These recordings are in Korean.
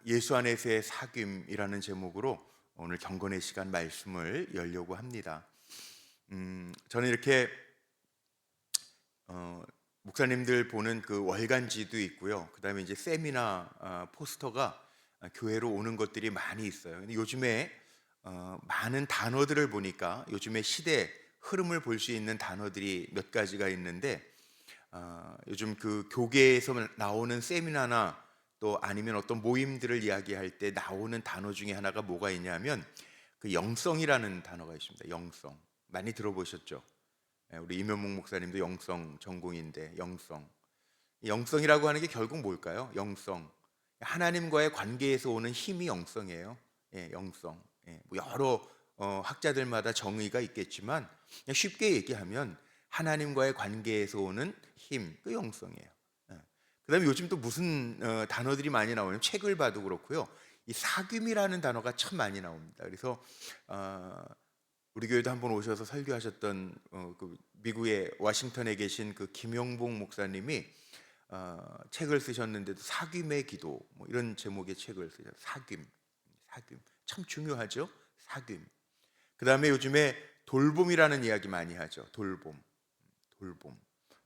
예수 안에서의 사귐이라는 제목으로 오늘 경건의 시간 말씀을 열려고 합니다. 저는 이렇게 목사님들 보는 그 월간지도 있고요. 그다음에 이제 세미나 포스터가 교회로 오는 것들이 많이 있어요. 근데 요즘에 많은 단어들을 보니까 요즘의 시대 흐름을 볼 수 있는 단어들이 몇 가지가 있는데 요즘 그 교계에서 나오는 세미나나 또 아니면 어떤 모임들을 이야기할 때 나오는 단어 중에 하나가 뭐가 있냐면 그 영성이라는 단어가 있습니다. 영성 많이 들어보셨죠? 우리 이면목 목사님도 영성 전공인데 영성. 이 영성이라고 하는 게 결국 뭘까요? 영성. 하나님과의 관계에서 오는 힘이 영성이에요. 영성. 뭐 여러 학자들마다 정의가 있겠지만 그냥 쉽게 얘기하면 하나님과의 관계에서 오는 힘, 그 영성이에요. 그다음에 요즘 또 무슨 단어들이 많이 나오냐면 책을 봐도 그렇고요. 이 사귐이라는 단어가 참 많이 나옵니다. 그래서 어, 우리 교회도 한번 오셔서 설교하셨던 그 미국의 워싱턴에 계신 그 김용봉 목사님이 책을 쓰셨는데도 사귐의 기도 뭐 이런 제목의 책을 쓰셨어요. 사귐 참 중요하죠. 사귐. 그다음에 요즘에 돌봄이라는 이야기 많이 하죠. 돌봄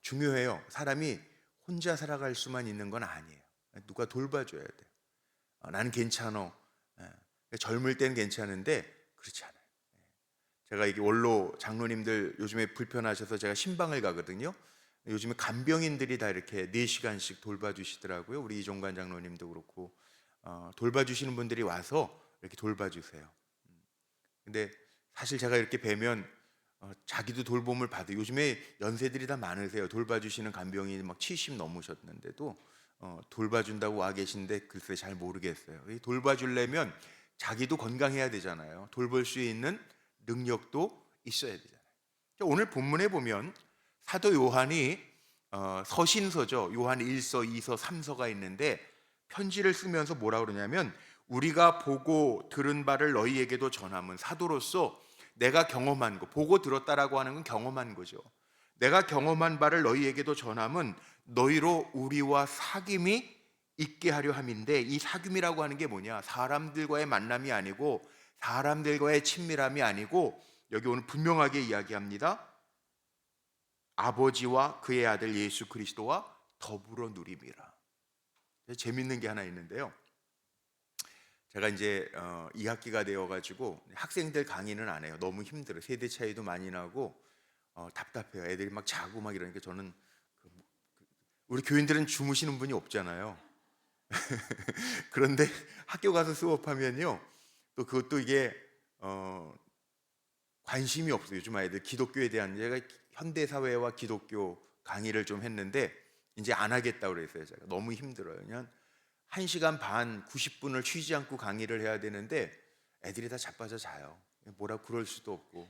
중요해요. 사람이 혼자 살아갈 수만 있는 건 아니에요. 누가 돌봐줘야 돼요. 나는 괜찮어. 젊을 땐 괜찮은데 그렇지 않아요. 제가 이게 원로 장로님들 요즘에 불편하셔서 제가 신방을 가거든요. 요즘에 간병인들이 다 이렇게 4시간씩 돌봐주시더라고요. 우리 이종관 장로님도 그렇고 돌봐주시는 분들이 와서 이렇게 돌봐주세요. 근데 사실 제가 이렇게 뵈면 자기도 돌봄을 받아요. 요즘에 연세들이 다 많으세요. 돌봐주시는 간병인이 막 70 넘으셨는데도 돌봐준다고 와 계신데 글쎄 잘 모르겠어요. 이 돌봐주려면 자기도 건강해야 되잖아요. 돌볼 수 있는 능력도 있어야 되잖아요. 오늘 본문에 보면 사도 요한이 서신서죠. 요한 1서, 2서, 3서가 있는데 편지를 쓰면서 뭐라 그러냐면 우리가 보고 들은 바를 너희에게도 전함은 사도로서 내가 경험한 거, 보고 들었다라고 하는 건 경험한 거죠. 내가 경험한 바를 너희에게도 전함은 너희로 우리와 사귐이 있게 하려 함인데, 이 사귐이라고 하는 게 뭐냐? 사람들과의 만남이 아니고 사람들과의 친밀함이 아니고 여기 오늘 분명하게 이야기합니다. 아버지와 그의 아들 예수 그리스도와 더불어 누림이라. 재밌는 게 하나 있는데요. 제가 이제 2학기가 되어가지고 학생들 강의는 안 해요. 너무 힘들어요. 세대 차이도 많이 나고 답답해요. 애들이 막 자고 막 이러니까 저는 우리 교인들은 주무시는 분이 없잖아요. 그런데 학교 가서 수업하면요, 또 그것도 이게 관심이 없어요. 요즘 아이들 기독교에 대한, 제가 현대 사회와 기독교 강의를 좀 했는데 이제 안 하겠다고 그랬어요. 제가 너무 힘들어요. 그냥 1시간 반 90분을 쉬지 않고 강의를 해야 되는데 애들이 다 자빠져 자요. 뭐라고 그럴 수도 없고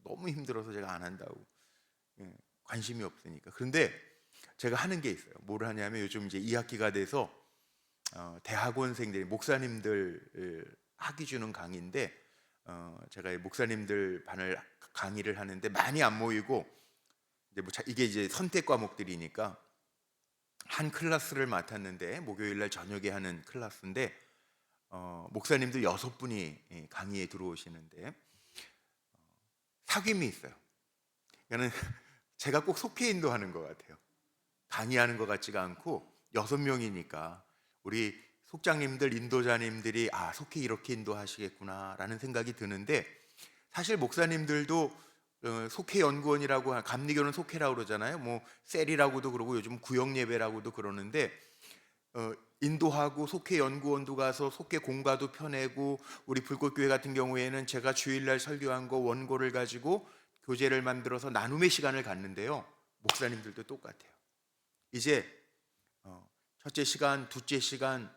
너무 힘들어서 제가 안 한다고. 관심이 없으니까. 그런데 제가 하는 게 있어요. 뭘 하냐면 요즘 이제 2학기가 돼서 대학원생들이 목사님들 학위 주는 강의인데 제가 목사님들 반을 강의를 하는데 많이 안 모이고 이제 이게 이제 선택 과목들이니까 한 클래스를 맡았는데 목요일 날 저녁에 하는 클래스인데 목사님들 6분이 강의에 들어오시는데 사귐이 있어요. 그러니까 제가 꼭 속해 인도하는 것 같아요. 강의하는 것 같지가 않고 6명이니까 우리 속장님들, 인도자님들이 속해 이렇게 인도하시겠구나라는 생각이 드는데, 사실 목사님들도 속해 연구원이라고, 감리교는 속해라고 그러잖아요. 뭐 셀이라고도 그러고 요즘 구역 예배라고도 그러는데 인도하고 속해 연구원도 가서 속해 공과도 펴내고, 우리 불꽃교회 같은 경우에는 제가 주일날 설교한 거 원고를 가지고 교재를 만들어서 나눔의 시간을 갖는데요. 목사님들도 똑같아요. 이제 첫째 시간, 둘째 시간,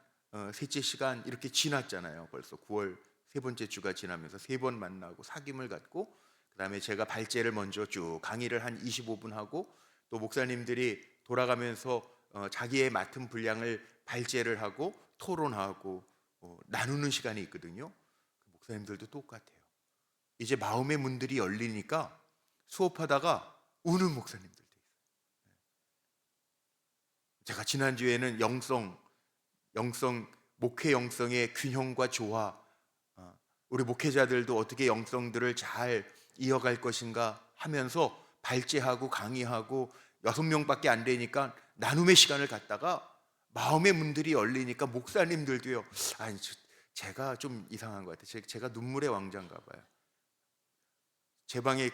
셋째 시간 이렇게 지났잖아요. 벌써 9월 세 번째 주가 지나면서 3번 만나고 사귐을 갖고, 그 다음에 제가 발제를 먼저 쭉 강의를 한 25분 하고, 또 목사님들이 돌아가면서 자기의 맡은 분량을 발제를 하고 토론하고 나누는 시간이 있거든요. 목사님들도 똑같아요. 이제 마음의 문들이 열리니까 수업하다가 우는 목사님들도 있어요. 제가 지난주에는 영성 목회 영성의 균형과 조화, 우리 목회자들도 어떻게 영성들을 잘 이어갈 것인가 하면서 발제하고 강의하고 6명밖에 안 되니까 나눔의 시간을 갖다가 마음의 문들이 열리니까 목사님들도요. 아니 제가 좀 이상한 것 같아요. 제가 눈물의 왕자인가 봐요. 제 방에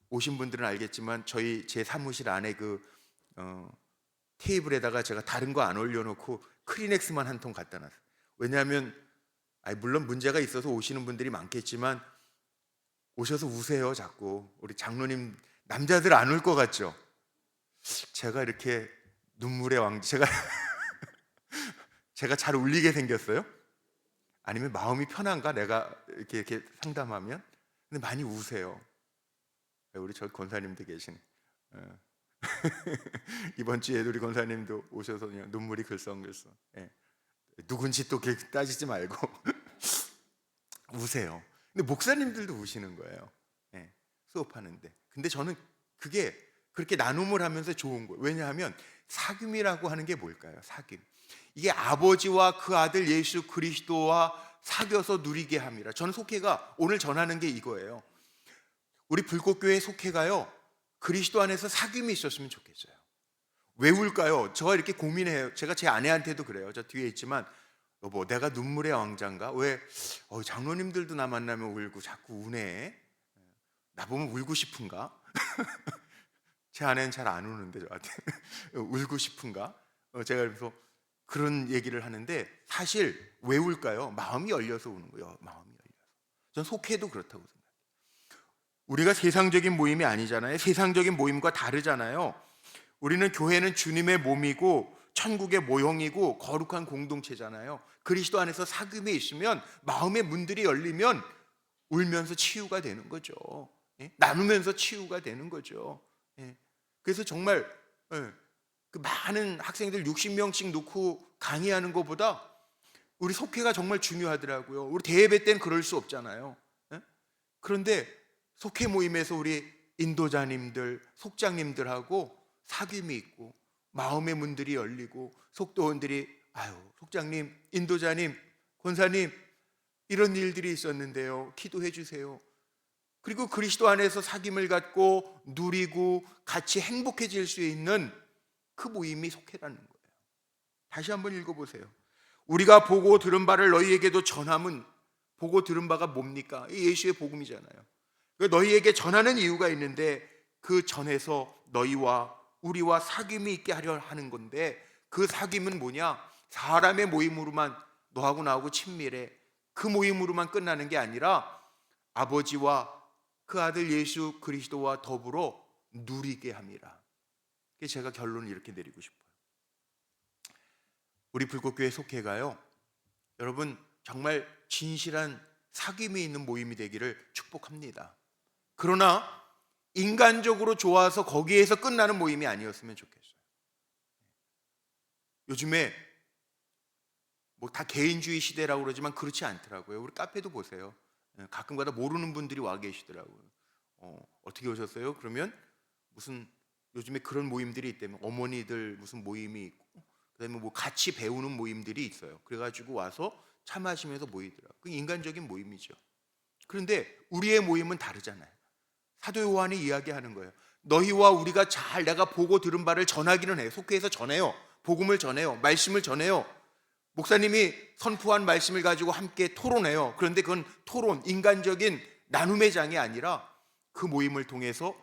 오신 분들은 알겠지만 제 사무실 안에 테이블에다가 제가 다른 거 안 올려놓고 크리넥스만 한 통 갖다 놨어요. 왜냐하면 물론 문제가 있어서 오시는 분들이 많겠지만 오셔서 우세요. 자꾸 우리 장로님 남자들 안 울 것 같죠? 제가 이렇게 눈물의 왕자, 제가 잘 울리게 생겼어요? 아니면 마음이 편한가? 내가 이렇게 상담하면? 근데 많이 우세요. 우리 저 권사님도 계시네. 이번 주에 우리 권사님도 오셔서 그냥 눈물이 글썽글썽. 누군지 또 따지지 말고 우세요. 근데 목사님들도 우시는 거예요. 수업하는데. 근데 저는 그게 그렇게 나눔을 하면서 좋은 거예요. 왜냐하면 사귐이라고 하는 게 뭘까요? 사귐. 이게 아버지와 그 아들 예수 그리스도와 사귀어서 누리게 함이라. 저는 속회가 오늘 전하는 게 이거예요. 우리 불꽃교회 속회가요, 그리스도 안에서 사귐이 있었으면 좋겠어요. 왜 울까요? 제가 이렇게 고민해요. 제가 제 아내한테도 그래요. 저 뒤에 있지만, 여보, 내가 눈물의 왕자인가? 왜 장로님들도 나 만나면 울고 자꾸 우네? 나보면 울고 싶은가? 제 아내는 잘 안 우는데 저한테 울고 싶은가? 제가 그래서 그런 얘기를 하는데, 사실 왜 울까요? 마음이 열려서 우는 거예요. 마음이 열려서. 전 속회도 그렇다고 생각해요. 우리가 세상적인 모임이 아니잖아요. 세상적인 모임과 다르잖아요. 우리는 교회는 주님의 몸이고 천국의 모형이고 거룩한 공동체잖아요. 그리스도 안에서 사귐이 있으면 마음의 문들이 열리면 울면서 치유가 되는 거죠. 나누면서 치유가 되는 거죠. 그래서 정말 그 많은 학생들 60명씩 놓고 강의하는 것보다 우리 속회가 정말 중요하더라고요. 우리 대예배 때는 그럴 수 없잖아요. 그런데 속회 모임에서 우리 인도자님들, 속장님들하고 사귐이 있고 마음의 문들이 열리고 속도원들이 속장님, 인도자님, 권사님 이런 일들이 있었는데요. 기도해 주세요. 그리고 그리스도 안에서 사귐을 갖고 누리고 같이 행복해질 수 있는 그 모임이 속회라는 거예요. 다시 한번 읽어보세요. 우리가 보고 들은 바를 너희에게도 전함은, 보고 들은 바가 뭡니까? 예수의 복음이잖아요. 너희에게 전하는 이유가 있는데 그 전에서 너희와 우리와 사귐이 있게 하려 하는 건데, 그 사귐은 뭐냐? 사람의 모임으로만, 너하고 나하고 친밀해, 그 모임으로만 끝나는 게 아니라 아버지와 그 아들 예수 그리스도와 더불어 누리게 함이라. 그래서 제가 결론을 이렇게 내리고 싶어요. 우리 불꽃교회 속회가요, 여러분 정말 진실한 사귐이 있는 모임이 되기를 축복합니다. 그러나 인간적으로 좋아서 거기에서 끝나는 모임이 아니었으면 좋겠어요. 요즘에 뭐 다 개인주의 시대라고 그러지만 그렇지 않더라고요. 우리 카페도 보세요. 가끔가다 모르는 분들이 와 계시더라고요. 어떻게 오셨어요? 그러면 무슨 요즘에 그런 모임들이 있다면 어머니들 무슨 모임이 있고, 그다음에 뭐 같이 배우는 모임들이 있어요. 그래가지고 와서 차 마시면서 모이더라고요. 그 인간적인 모임이죠. 그런데 우리의 모임은 다르잖아요. 사도 요한이 이야기하는 거예요. 너희와 우리가 잘 내가 보고 들은 바를 전하기는 해요. 속회에서 전해요. 복음을 전해요. 말씀을 전해요. 목사님이 선포한 말씀을 가지고 함께 토론해요. 그런데 그건 토론, 인간적인 나눔의 장이 아니라 그 모임을 통해서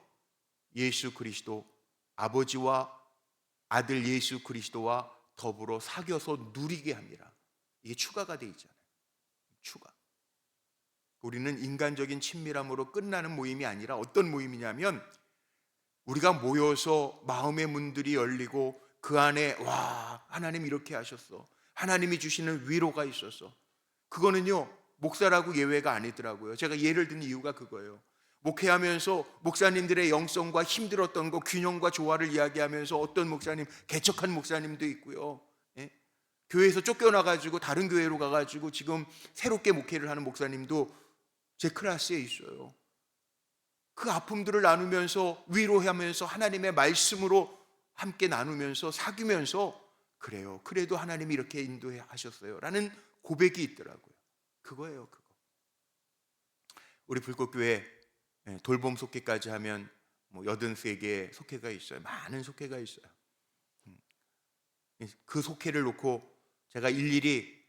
예수 그리스도, 아버지와 아들 예수 그리스도와 더불어 사귀어서 누리게 합니다. 이게 추가가 돼 있잖아요. 추가. 우리는 인간적인 친밀함으로 끝나는 모임이 아니라 어떤 모임이냐면, 우리가 모여서 마음의 문들이 열리고 그 안에 하나님 이렇게 하셨어, 하나님이 주시는 위로가 있었어. 그거는요 목사라고 예외가 아니더라고요. 제가 예를 든 이유가 그거예요. 목회하면서 목사님들의 영성과 힘들었던 거, 균형과 조화를 이야기하면서 어떤 목사님, 개척한 목사님도 있고요, 교회에서 쫓겨나가지고 다른 교회로 가가지고 지금 새롭게 목회를 하는 목사님도 제 클래스에 있어요. 그 아픔들을 나누면서 위로하면서 하나님의 말씀으로 함께 나누면서 사귀면서 그래요. 그래도 하나님이 이렇게 인도해 하셨어요. 라는 고백이 있더라고요. 그거예요, 그거. 우리 불꽃교회 돌봄 속회까지 하면 뭐 83개의 속회가 있어요. 많은 속회가 있어요. 그 속회를 놓고 제가 일일이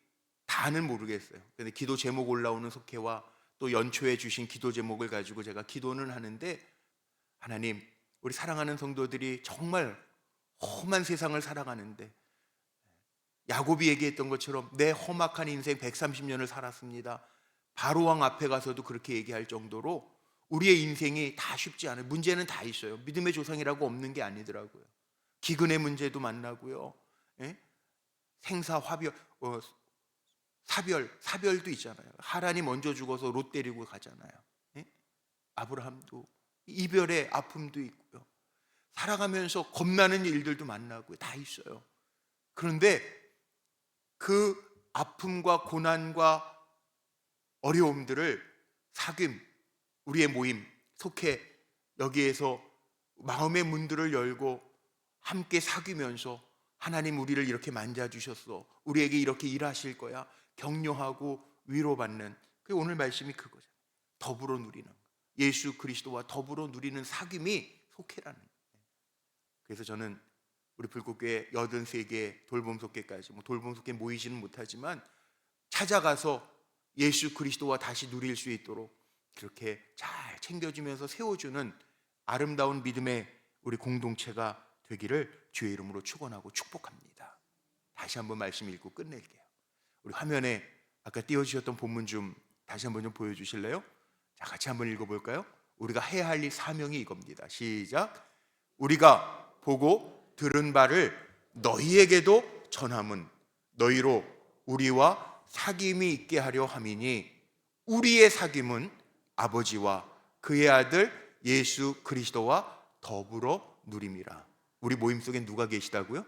다는 모르겠어요. 근데 기도 제목 올라오는 속회와 또 연초에 주신 기도 제목을 가지고 제가 기도는 하는데, 하나님, 우리 사랑하는 성도들이 정말 험한 세상을 살아가는데, 야곱이 얘기했던 것처럼 내 험악한 인생 130년을 살았습니다. 바로왕 앞에 가서도 그렇게 얘기할 정도로 우리의 인생이 다 쉽지 않아요. 문제는 다 있어요. 믿음의 조상이라고 없는 게 아니더라고요. 기근의 문제도 만나고요. 예? 생사 화별, 사별도 있잖아요. 하란이 먼저 죽어서 롯 데리고 가잖아요. 예? 아브라함도 이별의 아픔도 있고요. 살아가면서 겁나는 일들도 만나고요. 다 있어요. 그런데 그 아픔과 고난과 어려움들을 사귐, 우리의 모임, 속회, 여기에서 마음의 문들을 열고 함께 사귀면서 하나님 우리를 이렇게 만져주셨어, 우리에게 이렇게 일하실 거야, 격려하고 위로받는, 그 오늘 말씀이 그거죠. 더불어 누리는, 예수 그리스도와 더불어 누리는 사귐이 속회라는 거예요. 그래서 저는 우리 불꽃교회 83개 돌봄 속회까지, 뭐 돌봄 속회 모이지는 못하지만 찾아가서 예수 그리스도와 다시 누릴 수 있도록 그렇게 잘 챙겨주면서 세워주는 아름다운 믿음의 우리 공동체가 되기를 주의 이름으로 축원하고 축복합니다. 다시 한번 말씀 읽고 끝낼게요. 우리 화면에 아까 띄워주셨던 본문 좀 다시 한번 좀 보여주실래요? 자, 같이 한번 읽어볼까요? 우리가 해야 할 일 사명이 이겁니다. 시작. 우리가 보고 들은 바를 너희에게도 전함은 너희로 우리와 사귐이 있게 하려 함이니 우리의 사귐은 아버지와 그의 아들 예수 그리스도와 더불어 누림이라. 우리 모임 속에 누가 계시다고요?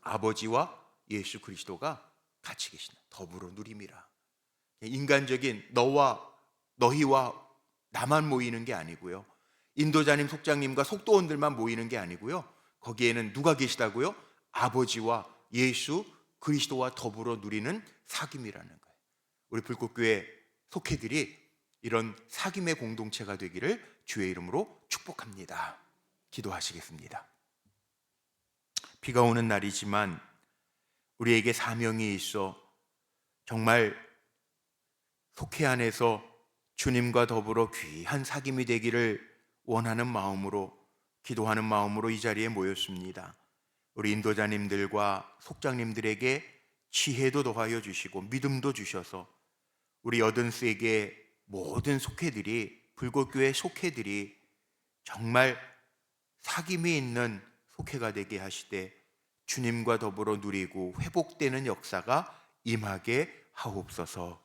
아버지와 예수 그리스도가 같이 계시다. 더불어 누림이라. 인간적인 너희와 나만 모이는 게 아니고요, 인도자님, 속장님과 속도원들만 모이는 게 아니고요, 거기에는 누가 계시다고요? 아버지와 예수 그리스도와 더불어 누리는 사귐이라는 거예요. 우리 불꽃교회 속회들이 이런 사귐의 공동체가 되기를 주의 이름으로 축복합니다. 기도하시겠습니다. 비가 오는 날이지만 우리에게 사명이 있어 정말 속회 안에서 주님과 더불어 귀한 사귐이 되기를 원하는 마음으로, 기도하는 마음으로 이 자리에 모였습니다. 우리 인도자님들과 속장님들에게 지혜도 더하여 주시고 믿음도 주셔서 우리 83개 모든 속회들이, 불꽃교회 속회들이 정말 사귐이 있는 속회가 되게 하시되 주님과 더불어 누리고 회복되는 역사가 임하게 하옵소서.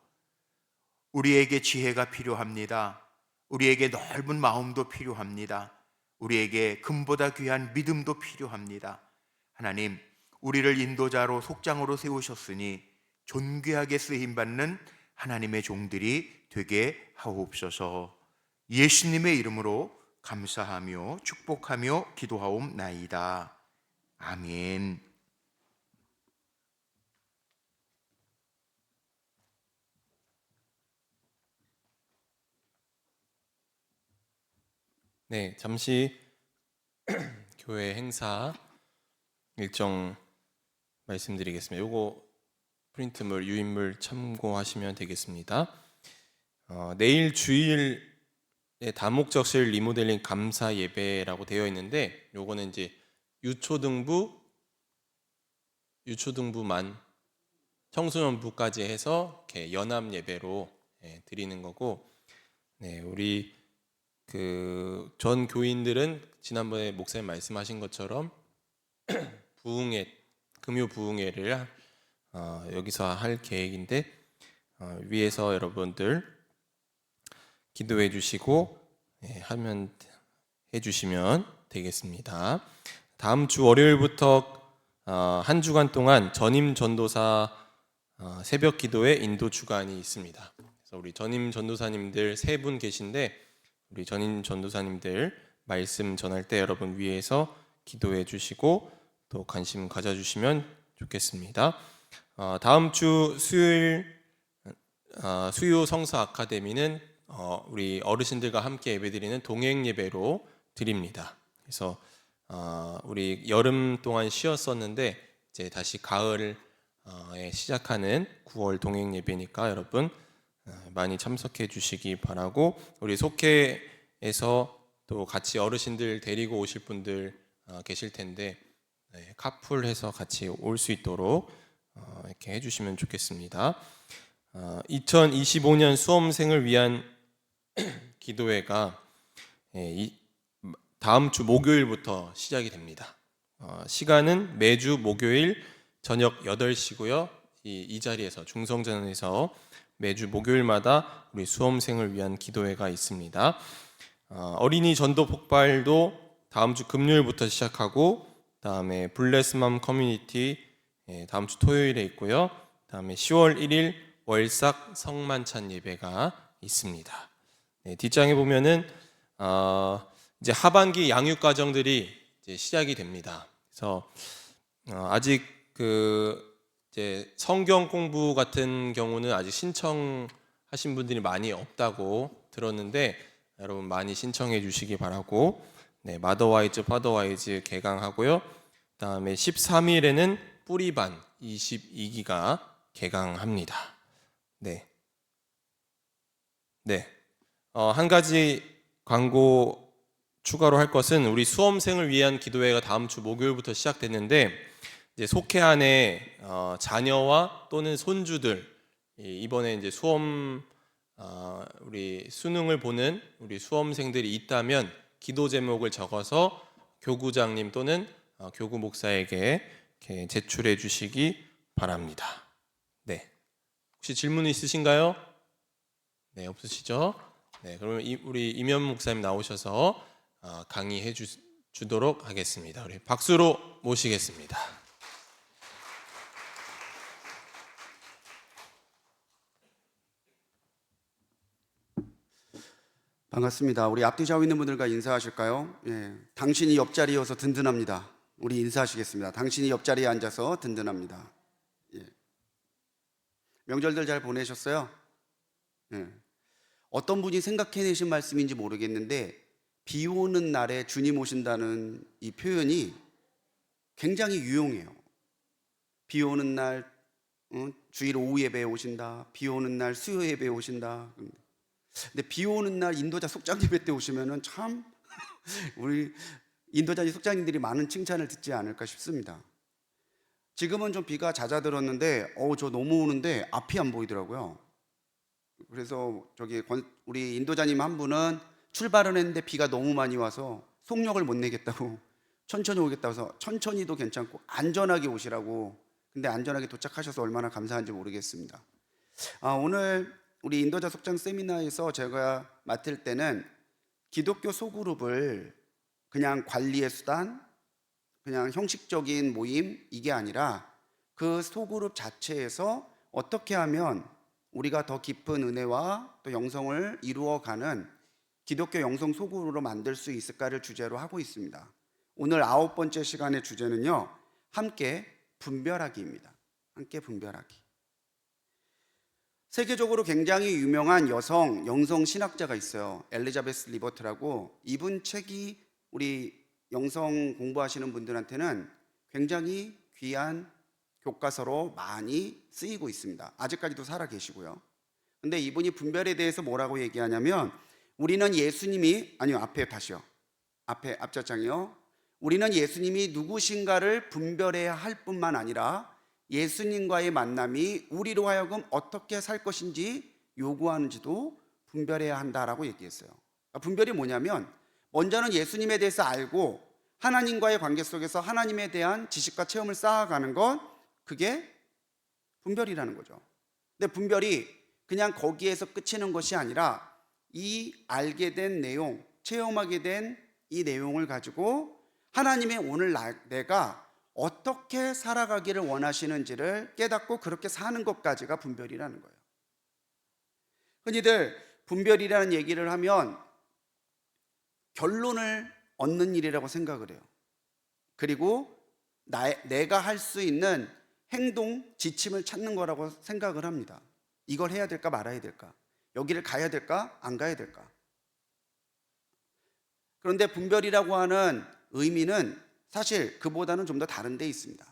우리에게 지혜가 필요합니다. 우리에게 넓은 마음도 필요합니다. 우리에게 금보다 귀한 믿음도 필요합니다. 하나님, 우리를 인도자로 속장으로 세우셨으니 존귀하게 쓰임받는 하나님의 종들이 되게 하옵소서. 예수님의 이름으로 감사하며 축복하며 기도하옵나이다. 아멘. 네, 잠시 교회 행사 일정 말씀드리겠습니다. 요거 프린트물, 유인물 참고하시면 되겠습니다. 내일 주일에 다목적실 리모델링 감사 예배라고 되어 있는데, 요거는 이제 유초등부만 청소년부까지 해서 이렇게 연합 예배로 드리는 거고, 네, 우리 그 전 교인들은 지난번에 목사님 말씀하신 것처럼 금요 부흥회를 여기서 할 계획인데, 위에서 여러분들 기도해 주시고 해주시면 되겠습니다. 다음 주 월요일부터 한 주간 동안 전임 전도사 새벽 기도회 인도 주간이 있습니다. 그래서 우리 전임 전도사님들 3분 계신데, 우리 전임 전도사님들 말씀 전할 때 여러분 위에서 기도해 주시고, 또 관심 가져주시면 좋겠습니다. 다음 주 수요일 수요 성서 아카데미는 우리 어르신들과 함께 예배드리는 동행 예배로 드립니다. 그래서 우리 여름 동안 쉬었었는데 이제 다시 가을에 시작하는 9월 동행 예배니까 여러분 많이 참석해 주시기 바라고, 우리 속회에서 또 같이 어르신들 데리고 오실 분들 계실 텐데 카풀해서 같이 올 수 있도록 이렇게 해주시면 좋겠습니다. 2025년 수험생을 위한 기도회가 다음 주 목요일부터 시작이 됩니다. 시간은 매주 목요일 저녁 8시고요. 이 자리에서 중성전에서 매주 목요일마다 우리 수험생을 위한 기도회가 있습니다. 어린이 전도 폭발도 다음 주 금요일부터 시작하고, 다음에 블레스맘 커뮤니티 다음 주 토요일에 있고요. 다음에 10월 1일 월삭 성만찬 예배가 있습니다. 뒷장에 보면은 이제 하반기 양육 과정들이 이제 시작이 됩니다. 그래서 아직 이제 성경 공부 같은 경우는 아직 신청하신 분들이 많이 없다고 들었는데 여러분 많이 신청해 주시기 바라고, 마더와이즈 파더와이즈 개강하고요. 그다음에 13일에는 뿌리반 22기가 개강합니다. 한 가지 광고 추가로 할 것은, 우리 수험생을 위한 기도회가 다음 주 목요일부터 시작됐는데 이제 속회 안에 자녀와 또는 손주들, 이번에 이제 우리 수능을 보는 우리 수험생들이 있다면 기도 제목을 적어서 교구장님 또는 교구 목사에게 이렇게 제출해 주시기 바랍니다. 혹시 질문 있으신가요? 없으시죠? 그러면 우리 임현 목사님 나오셔서 강의해 주도록 하겠습니다. 우리 박수로 모시겠습니다. 반갑습니다. 우리 앞뒤 좌우 있는 분들과 인사하실까요? 당신이 옆자리여서 든든합니다. 우리 인사하시겠습니다. 당신이 옆자리에 앉아서 든든합니다. 명절들 잘 보내셨어요? 어떤 분이 생각해내신 말씀인지 모르겠는데, 비 오는 날에 주님 오신다는 이 표현이 굉장히 유용해요. 비 오는 날 주일 오후 예배에 오신다, 비 오는 날 수요 예배에 오신다. 근데 비 오는 날 인도자 속장 예배 때 오시면은 참 우리 인도자 속장님들이 많은 칭찬을 듣지 않을까 싶습니다. 지금은 좀 비가 잦아들었는데 저 너무 오는데 앞이 안 보이더라고요. 그래서 우리 인도자님 한 분은 출발은 했는데 비가 너무 많이 와서 속력을 못 내겠다고 천천히 오겠다고 해서 천천히도 괜찮고 안전하게 오시라고. 근데 안전하게 도착하셔서 얼마나 감사한지 모르겠습니다. 오늘 우리 인도자 속장 세미나에서 제가 맡을 때는 기독교 소그룹을 그냥 관리의 수단, 그냥 형식적인 모임, 이게 아니라 그 소그룹 자체에서 어떻게 하면 우리가 더 깊은 은혜와 또 영성을 이루어가는 기독교 영성 소그룹으로 만들 수 있을까를 주제로 하고 있습니다. 오늘 9번째 시간의 주제는요, 함께 분별하기입니다. 함께 분별하기. 세계적으로 굉장히 유명한 여성 영성 신학자가 있어요. 엘리자베스 리버트라고. 이분 책이 우리 영성 공부하시는 분들한테는 굉장히 귀한 교과서로 많이 쓰이고 있습니다. 아직까지도 살아 계시고요. 근데 이분이 분별에 대해서 뭐라고 얘기하냐면, 우리는 예수님이, 앞자장이요. 우리는 예수님이 누구신가를 분별해야 할 뿐만 아니라 예수님과의 만남이 우리로 하여금 어떻게 살 것인지 요구하는지도 분별해야 한다라고 얘기했어요. 분별이 뭐냐면, 먼저는 예수님에 대해서 알고 하나님과의 관계 속에서 하나님에 대한 지식과 체험을 쌓아가는 것, 그게 분별이라는 거죠. 근데 분별이 그냥 거기에서 그치는 것이 아니라 이 알게 된 내용, 체험하게 된 이 내용을 가지고 하나님의 오늘 내가 어떻게 살아가기를 원하시는지를 깨닫고 그렇게 사는 것까지가 분별이라는 거예요. 흔히들 분별이라는 얘기를 하면 결론을 얻는 일이라고 생각을 해요. 그리고 내가 할 수 있는 행동, 지침을 찾는 거라고 생각을 합니다. 이걸 해야 될까 말아야 될까? 여기를 가야 될까 안 가야 될까? 그런데 분별이라고 하는 의미는 사실 그보다는 좀 더 다른 데 있습니다.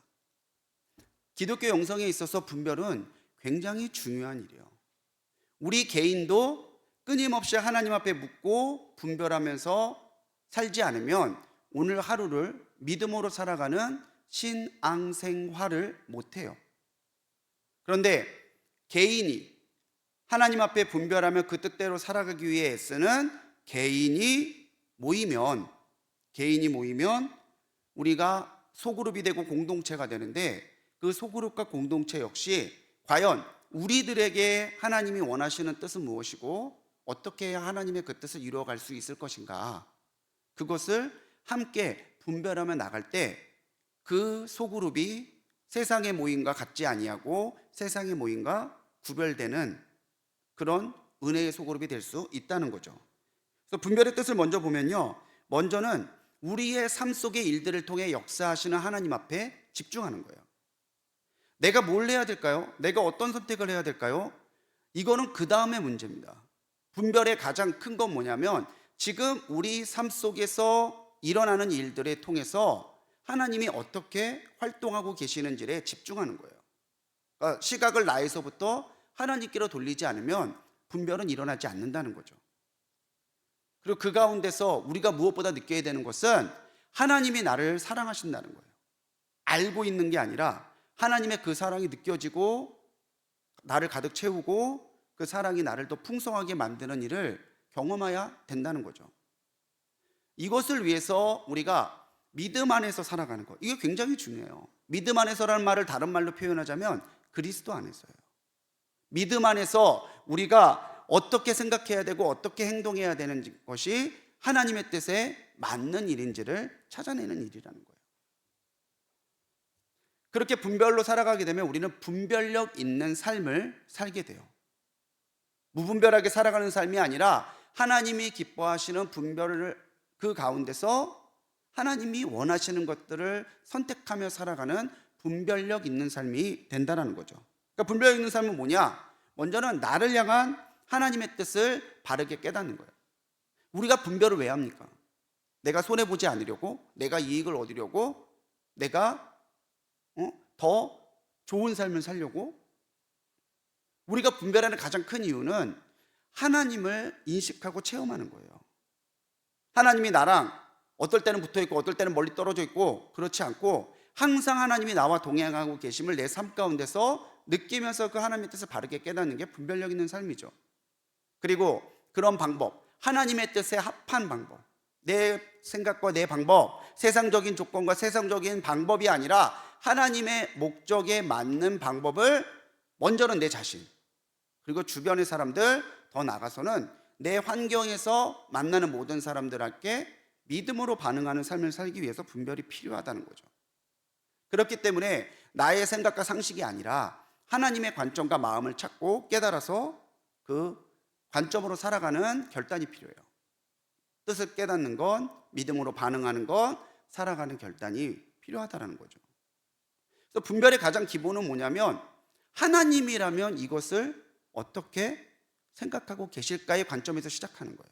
기독교 영성에 있어서 분별은 굉장히 중요한 일이에요. 우리 개인도 끊임없이 하나님 앞에 묻고 분별하면서 살지 않으면 오늘 하루를 믿음으로 살아가는 신앙생활을 못해요. 그런데 개인이 하나님 앞에 분별하며 그 뜻대로 살아가기 위해 애쓰는 개인이 모이면 우리가 소그룹이 되고 공동체가 되는데, 그 소그룹과 공동체 역시 과연 우리들에게 하나님이 원하시는 뜻은 무엇이고 어떻게 해야 하나님의 그 뜻을 이루어갈 수 있을 것인가, 그것을 함께 분별하며 나갈 때 그 소그룹이 세상의 모임과 같지 아니하고 세상의 모임과 구별되는 그런 은혜의 소그룹이 될 수 있다는 거죠. 그래서 분별의 뜻을 먼저 보면요, 먼저는 우리의 삶 속의 일들을 통해 역사하시는 하나님 앞에 집중하는 거예요. 내가 뭘 해야 될까요? 내가 어떤 선택을 해야 될까요? 이거는 그 다음의 문제입니다. 분별의 가장 큰 건 뭐냐면 지금 우리 삶 속에서 일어나는 일들을 통해서 하나님이 어떻게 활동하고 계시는지에 집중하는 거예요. 그러니까 시각을 나에서부터 하나님께로 돌리지 않으면 분별은 일어나지 않는다는 거죠. 그리고 그 가운데서 우리가 무엇보다 느껴야 되는 것은 하나님이 나를 사랑하신다는 거예요. 알고 있는 게 아니라 하나님의 그 사랑이 느껴지고 나를 가득 채우고 그 사랑이 나를 더 풍성하게 만드는 일을 경험해야 된다는 거죠. 이것을 위해서 우리가 믿음 안에서 살아가는 것, 이게 굉장히 중요해요. 믿음 안에서라는 말을 다른 말로 표현하자면 그리스도 안에서예요. 믿음 안에서 우리가 어떻게 생각해야 되고 어떻게 행동해야 되는 것이 하나님의 뜻에 맞는 일인지를 찾아내는 일이라는 거예요. 그렇게 분별로 살아가게 되면 우리는 분별력 있는 삶을 살게 돼요. 무분별하게 살아가는 삶이 아니라 하나님이 기뻐하시는 분별을 그 가운데서 하나님이 원하시는 것들을 선택하며 살아가는 분별력 있는 삶이 된다는 거죠. 그러니까 분별력 있는 삶은 뭐냐? 먼저는 나를 향한 하나님의 뜻을 바르게 깨닫는 거예요. 우리가 분별을 왜 합니까? 내가 손해보지 않으려고, 내가 이익을 얻으려고, 내가 더 좋은 삶을 살려고. 우리가 분별하는 가장 큰 이유는 하나님을 인식하고 체험하는 거예요. 하나님이 나랑 어떨 때는 붙어 있고 어떨 때는 멀리 떨어져 있고 그렇지 않고 항상 하나님이 나와 동행하고 계심을 내 삶 가운데서 느끼면서 그 하나님의 뜻을 바르게 깨닫는 게 분별력 있는 삶이죠. 그리고 그런 방법, 하나님의 뜻에 합한 방법, 내 생각과 내 방법, 세상적인 조건과 세상적인 방법이 아니라 하나님의 목적에 맞는 방법을 먼저는 내 자신, 그리고 주변의 사람들, 더 나아가서는 내 환경에서 만나는 모든 사람들에게 믿음으로 반응하는 삶을 살기 위해서 분별이 필요하다는 거죠. 그렇기 때문에 나의 생각과 상식이 아니라 하나님의 관점과 마음을 찾고 깨달아서 그 관점으로 살아가는 결단이 필요해요. 뜻을 깨닫는 건, 믿음으로 반응하는 건, 살아가는 결단이 필요하다는 거죠. 그래서 분별의 가장 기본은 뭐냐면 하나님이라면 이것을 어떻게 생각하고 계실까의 관점에서 시작하는 거예요.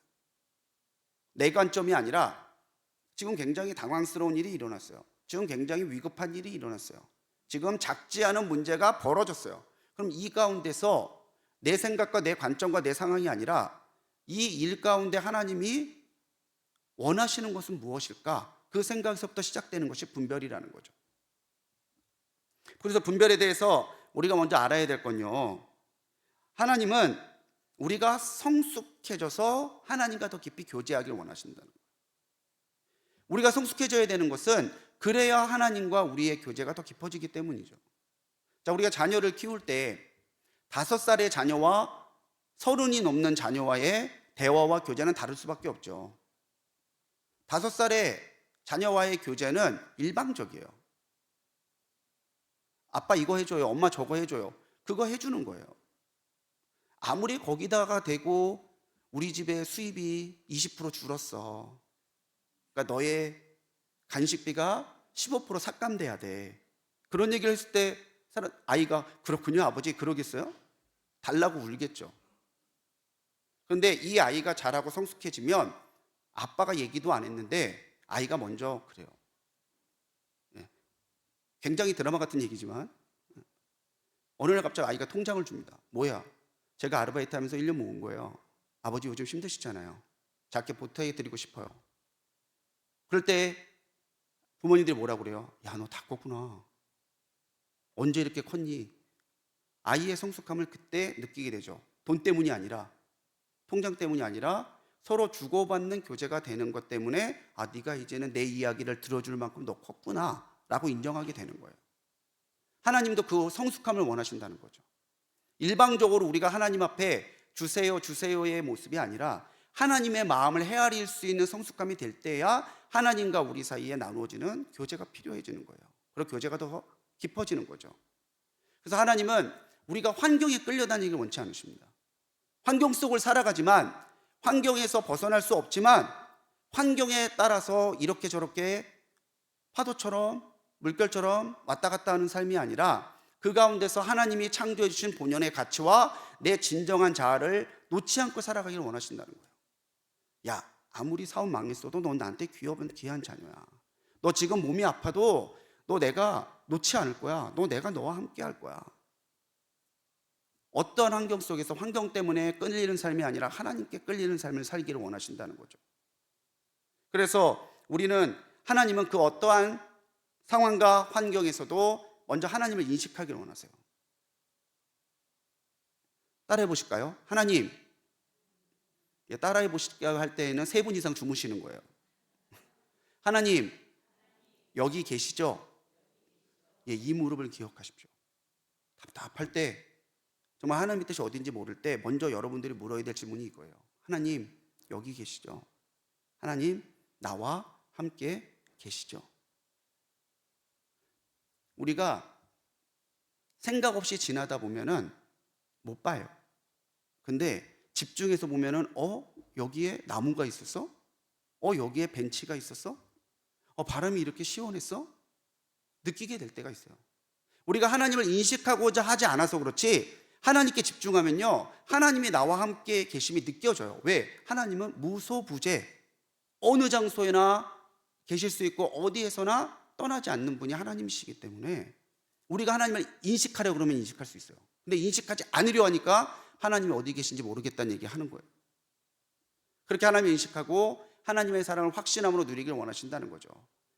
내 관점이 아니라 지금 굉장히 당황스러운 일이 일어났어요. 지금 굉장히 위급한 일이 일어났어요. 지금 작지 않은 문제가 벌어졌어요. 그럼 이 가운데서 내 생각과 내 관점과 내 상황이 아니라 이 일 가운데 하나님이 원하시는 것은 무엇일까? 그 생각에서부터 시작되는 것이 분별이라는 거죠. 그래서 분별에 대해서 우리가 먼저 알아야 될 건요, 하나님은 우리가 성숙해져서 하나님과 더 깊이 교제하기를 원하신다는 거예요. 우리가 성숙해져야 되는 것은 그래야 하나님과 우리의 교제가 더 깊어지기 때문이죠. 자, 우리가 자녀를 키울 때 5살의 자녀와 30이 넘는 자녀와의 대화와 교제는 다를 수밖에 없죠. 5살의 자녀와의 교제는 일방적이에요. 아빠 이거 해줘요, 엄마 저거 해줘요. 그거 해주는 거예요. 아무리 거기다가 대고 우리 집의 수입이 20% 줄었어, 그러니까 너의 간식비가 15% 삭감돼야 돼. 그런 얘기를 했을 때 아이가 그렇군요 아버지 그러겠어요? 달라고 울겠죠. 그런데 이 아이가 자라고 성숙해지면 아빠가 얘기도 안 했는데 아이가 먼저 그래요. 예. 굉장히 드라마 같은 얘기지만 어느 날 갑자기 아이가 통장을 줍니다. 뭐야? 제가 아르바이트 하면서 1년 모은 거예요. 아버지 요즘 힘드시잖아요. 작게 보태해 드리고 싶어요. 그럴 때 부모님들이 뭐라고 그래요? 야, 너 다 컸구나. 언제 이렇게 컸니? 아이의 성숙함을 그때 느끼게 되죠. 돈 때문이 아니라, 통장 때문이 아니라 서로 주고받는 교제가 되는 것 때문에 아, 네가 이제는 내 이야기를 들어줄 만큼 너 컸구나 라고 인정하게 되는 거예요. 하나님도 그 성숙함을 원하신다는 거죠. 일방적으로 우리가 하나님 앞에 주세요 주세요의 모습이 아니라 하나님의 마음을 헤아릴 수 있는 성숙함이 될 때야 하나님과 우리 사이에 나누어지는 교제가 필요해지는 거예요. 그리고 교제가 더 깊어지는 거죠. 그래서 하나님은 우리가 환경에 끌려다니기를 원치 않으십니다. 환경 속을 살아가지만 환경에서 벗어날 수 없지만 환경에 따라서 이렇게 저렇게 파도처럼 물결처럼 왔다 갔다 하는 삶이 아니라 그 가운데서 하나님이 창조해 주신 본연의 가치와 내 진정한 자아를 놓지 않고 살아가기를 원하신다는 거예요. 야, 아무리 사업 망했어도 넌 나한테 귀한 자녀야. 너 지금 몸이 아파도 너 내가 놓지 않을 거야. 내가 너와 함께 할 거야. 어떤 환경 속에서 환경 때문에 끌리는 삶이 아니라 하나님께 끌리는 삶을 살기를 원하신다는 거죠. 그래서 하나님은 그 어떠한 상황과 환경에서도 먼저 하나님을 인식하기를 원하세요. 따라해 보실까요? 하나님. 따라해 보실까요? 할 때에는 3분 이상 주무시는 거예요. 하나님, 여기 계시죠? 이 무릎을 기억하십시오. 답답할 때, 정말 하나님의 뜻이 어딘지 모를 때 먼저 여러분들이 물어야 될 질문이 이거예요. 하나님, 여기 계시죠? 하나님, 나와 함께 계시죠? 우리가 생각 없이 지나다 보면은 못 봐요. 근데 집중해서 보면은 여기에 나무가 있었어? 여기에 벤치가 있었어? 바람이 이렇게 시원했어? 느끼게 될 때가 있어요. 우리가 하나님을 인식하고자 하지 않아서 그렇지 하나님께 집중하면요 하나님이 나와 함께 계심이 느껴져요. 왜? 하나님은 무소부재 어느 장소에나 계실 수 있고 어디에서나 떠나지 않는 분이 하나님이시기 때문에 우리가 하나님을 인식하려고 그러면 인식할 수 있어요. 근데 인식하지 않으려 하니까 하나님이 어디 계신지 모르겠다는 얘기 하는 거예요. 그렇게 하나님을 인식하고 하나님의 사랑을 확신함으로 누리기를 원하신다는 거죠.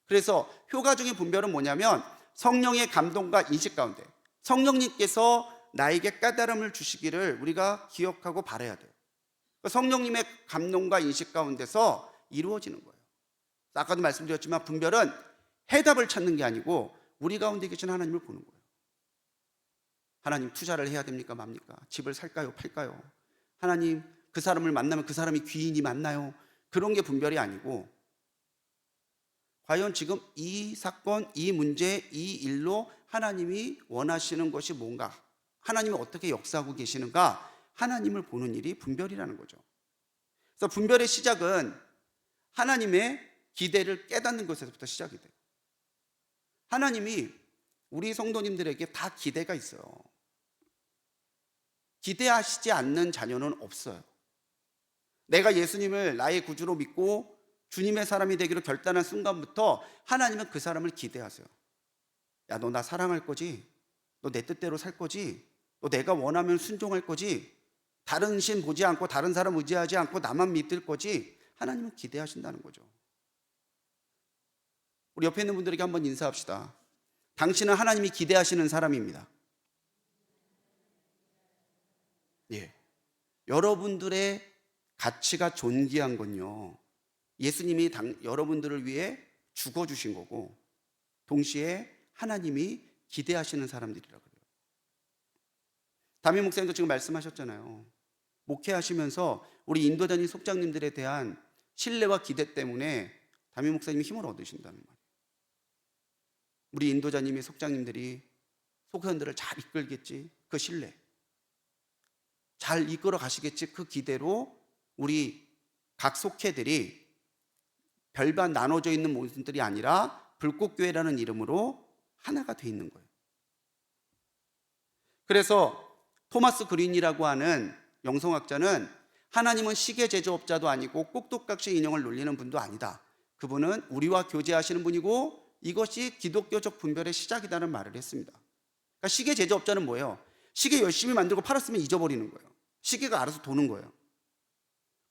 그래서 효과적인 분별은 뭐냐면 성령의 감동과 인식 가운데 성령님께서 나에게 깨달음을 주시기를 우리가 기억하고 바라야 돼요. 성령님의 감동과 인식 가운데서 이루어지는 거예요. 아까도 말씀드렸지만 분별은 해답을 찾는 게 아니고 우리 가운데 계신 하나님을 보는 거예요. 하나님, 투자를 해야 됩니까 맙니까? 집을 살까요 팔까요? 하나님, 그 사람을 만나면 그 사람이 귀인이 맞나요? 그런 게 분별이 아니고 과연 지금 이 사건, 이 문제, 이 일로 하나님이 원하시는 것이 뭔가, 하나님이 어떻게 역사하고 계시는가, 하나님을 보는 일이 분별이라는 거죠. 그래서 분별의 시작은 하나님의 기대를 깨닫는 것에서부터 시작이 돼요. 하나님이 우리 성도님들에게 다 기대가 있어요. 기대하시지 않는 자녀는 없어요. 내가 예수님을 나의 구주로 믿고 주님의 사람이 되기로 결단한 순간부터 하나님은 그 사람을 기대하세요. 야, 너 나 사랑할 거지? 너 내 뜻대로 살 거지? 너 내가 원하면 순종할 거지? 다른 신 보지 않고 다른 사람 의지하지 않고 나만 믿을 거지? 하나님은 기대하신다는 거죠. 우리 옆에 있는 분들에게 한번 인사합시다. 당신은 하나님이 기대하시는 사람입니다. 예. 여러분들의 가치가 존귀한 건요, 예수님이 여러분들을 위해 죽어주신 거고 동시에 하나님이 기대하시는 사람들이라 그래요. 담임 목사님도 지금 말씀하셨잖아요. 목회하시면서 우리 인도자님 속장님들에 대한 신뢰와 기대 때문에 담임 목사님이 힘을 얻으신다는 말이에요. 우리 인도자님의 속장님들이 속회원들을 잘 이끌겠지, 그 신뢰 잘 이끌어 가시겠지, 그 기대로 우리 각 속회들이 별반 나눠져 있는 모습들이 아니라 불꽃교회라는 이름으로 하나가 돼 있는 거예요. 그래서 토마스 그린이라고 하는 영성학자는 하나님은 시계 제조업자도 아니고 꼭두각시 인형을 놀리는 분도 아니다. 그분은 우리와 교제하시는 분이고 이것이 기독교적 분별의 시작이라는 말을 했습니다. 그러니까 시계 제조업자는 뭐예요? 시계 열심히 만들고 팔았으면 잊어버리는 거예요. 시계가 알아서 도는 거예요.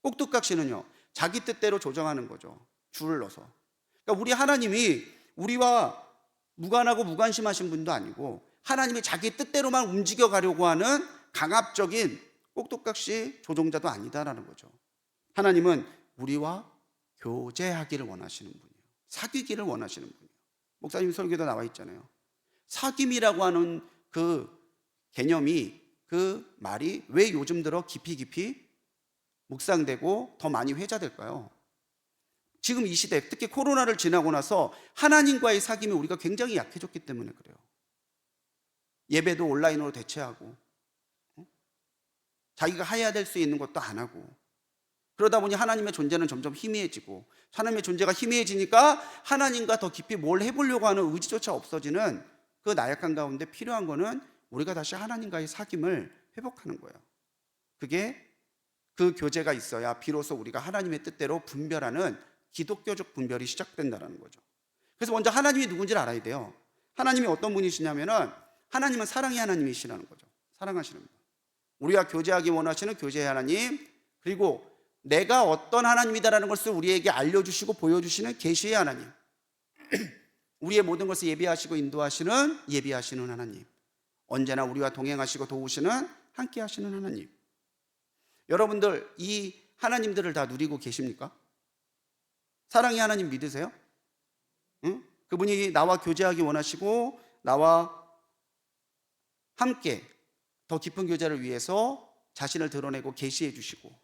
꼭두각시는요, 자기 뜻대로 조정하는 거죠. 줄을 넣어서. 그러니까 우리 하나님이 우리와 무관하고 무관심하신 분도 아니고 하나님이 자기 뜻대로만 움직여 가려고 하는 강압적인 꼭두각시 조종자도 아니다라는 거죠. 하나님은 우리와 교제하기를 원하시는 분이에요. 사귀기를 원하시는 분이에요. 목사님 설교도 나와 있잖아요. 사귐이라고 하는 그 개념이, 그 말이 왜 요즘 들어 깊이 묵상되고 더 많이 회자될까요? 지금 이 시대, 특히 코로나를 지나고 나서 하나님과의 사귐이 우리가 굉장히 약해졌기 때문에 그래요. 예배도 온라인으로 대체하고, 자기가 해야 될 수 있는 것도 안 하고, 그러다 보니 하나님의 존재는 점점 희미해지고, 하나님의 존재가 희미해지니까 하나님과 더 깊이 뭘 해보려고 하는 의지조차 없어지는 그 나약한 가운데 필요한 거는 우리가 다시 하나님과의 사귐을 회복하는 거예요. 그게 그 교제가 있어야 비로소 우리가 하나님의 뜻대로 분별하는 기독교적 분별이 시작된다는 거죠. 그래서 먼저 하나님이 누군지를 알아야 돼요. 하나님이 어떤 분이시냐면은 하나님은 사랑의 하나님이시라는 거죠. 사랑하시는 분. 우리와 교제하기 원하시는 교제의 하나님, 그리고 내가 어떤 하나님이다라는 것을 우리에게 알려주시고 보여주시는 계시의 하나님, 우리의 모든 것을 예비하시고 인도하시는 예비하시는 하나님, 언제나 우리와 동행하시고 도우시는 함께 하시는 하나님. 여러분들 이 하나님들을 다 누리고 계십니까? 사랑의 하나님 믿으세요? 응? 그분이 나와 교제하기 원하시고 나와 함께 더 깊은 교제를 위해서 자신을 드러내고 계시해 주시고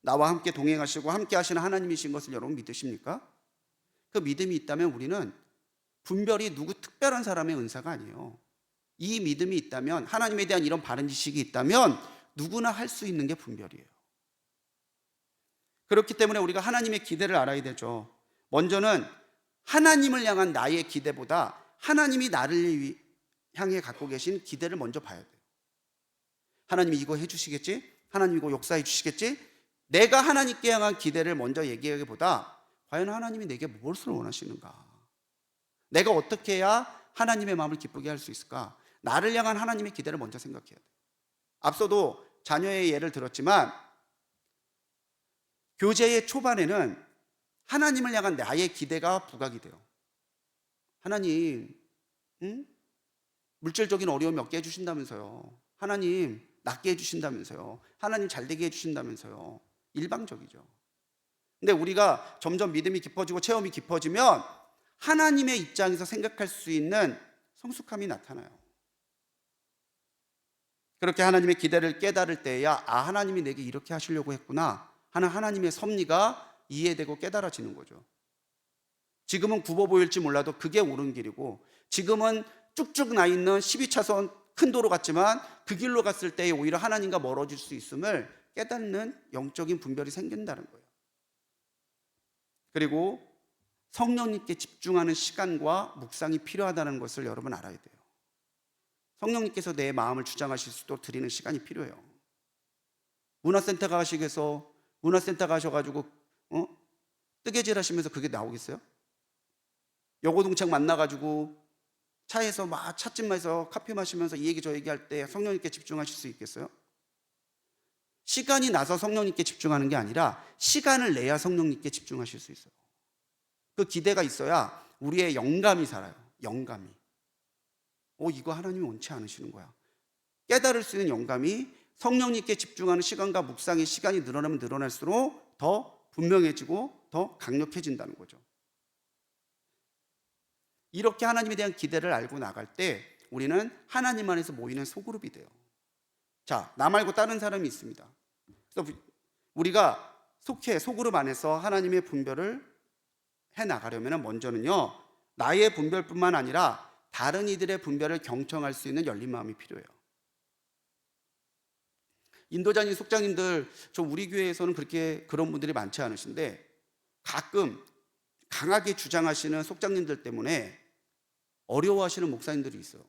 나와 함께 동행하시고 함께 하시는 하나님이신 것을 여러분 믿으십니까? 그 믿음이 있다면 우리는 분별이 누구 특별한 사람의 은사가 아니에요. 이 믿음이 있다면, 하나님에 대한 이런 바른 지식이 있다면 누구나 할 수 있는 게 분별이에요. 그렇기 때문에 우리가 하나님의 기대를 알아야 되죠. 먼저는 하나님을 향한 나의 기대보다 하나님이 나를 향해 갖고 계신 기대를 먼저 봐야 돼요. 하나님이 이거 해주시겠지? 하나님 이거 역사해 주시겠지? 내가 하나님께 향한 기대를 먼저 얘기하기보다 과연 하나님이 내게 무엇을 원하시는가? 내가 어떻게 해야 하나님의 마음을 기쁘게 할 수 있을까? 나를 향한 하나님의 기대를 먼저 생각해야 돼요. 앞서도 자녀의 예를 들었지만 교제의 초반에는 하나님을 향한 나의 기대가 부각이 돼요. 하나님, 물질적인 어려움이 없게 해주신다면서요. 하나님 낫게 해주신다면서요. 하나님 잘되게 해주신다면서요. 일방적이죠. 근데 우리가 점점 믿음이 깊어지고 체험이 깊어지면 하나님의 입장에서 생각할 수 있는 성숙함이 나타나요. 그렇게 하나님의 기대를 깨달을 때야 하나님이 내게 이렇게 하시려고 했구나 하는 하나님의 섭리가 이해되고 깨달아지는 거죠. 지금은 굽어 보일지 몰라도 그게 옳은 길이고, 지금은 쭉쭉 나 있는 12차선 큰 도로 같지만 그 길로 갔을 때 오히려 하나님과 멀어질 수 있음을 깨닫는 영적인 분별이 생긴다는 거예요. 그리고 성령님께 집중하는 시간과 묵상이 필요하다는 것을 여러분 알아야 돼요. 성령님께서 내 마음을 주장하실 수 있도록 드리는 시간이 필요해요. 문화센터 가셔가지고 뜨개질 하시면서 그게 나오겠어요? 여고동창 만나가지고 차에서 막 찻집에서 커피 마시면서 이 얘기 저 얘기 할 때 성령님께 집중하실 수 있겠어요? 시간이 나서 성령님께 집중하는 게 아니라 시간을 내야 성령님께 집중하실 수 있어요. 그 기대가 있어야 우리의 영감이 살아요. 영감이. 이거 하나님이 원치 않으시는 거야. 깨달을 수 있는 영감이 성령님께 집중하는 시간과 묵상의 시간이 늘어나면 늘어날수록 더 분명해지고 더 강력해진다는 거죠. 이렇게 하나님에 대한 기대를 알고 나갈 때 우리는 하나님 안에서 모이는 소그룹이 돼요. 자, 나 말고 다른 사람이 있습니다. 그래서 우리가 속해 소그룹 안에서 하나님의 분별을 해 나가려면 먼저는요, 나의 분별뿐만 아니라 다른 이들의 분별을 경청할 수 있는 열린 마음이 필요해요. 인도자님, 속장님들, 저 우리 교회에서는 그렇게 그런 분들이 많지 않으신데 가끔 강하게 주장하시는 속장님들 때문에 어려워하시는 목사님들이 있어요.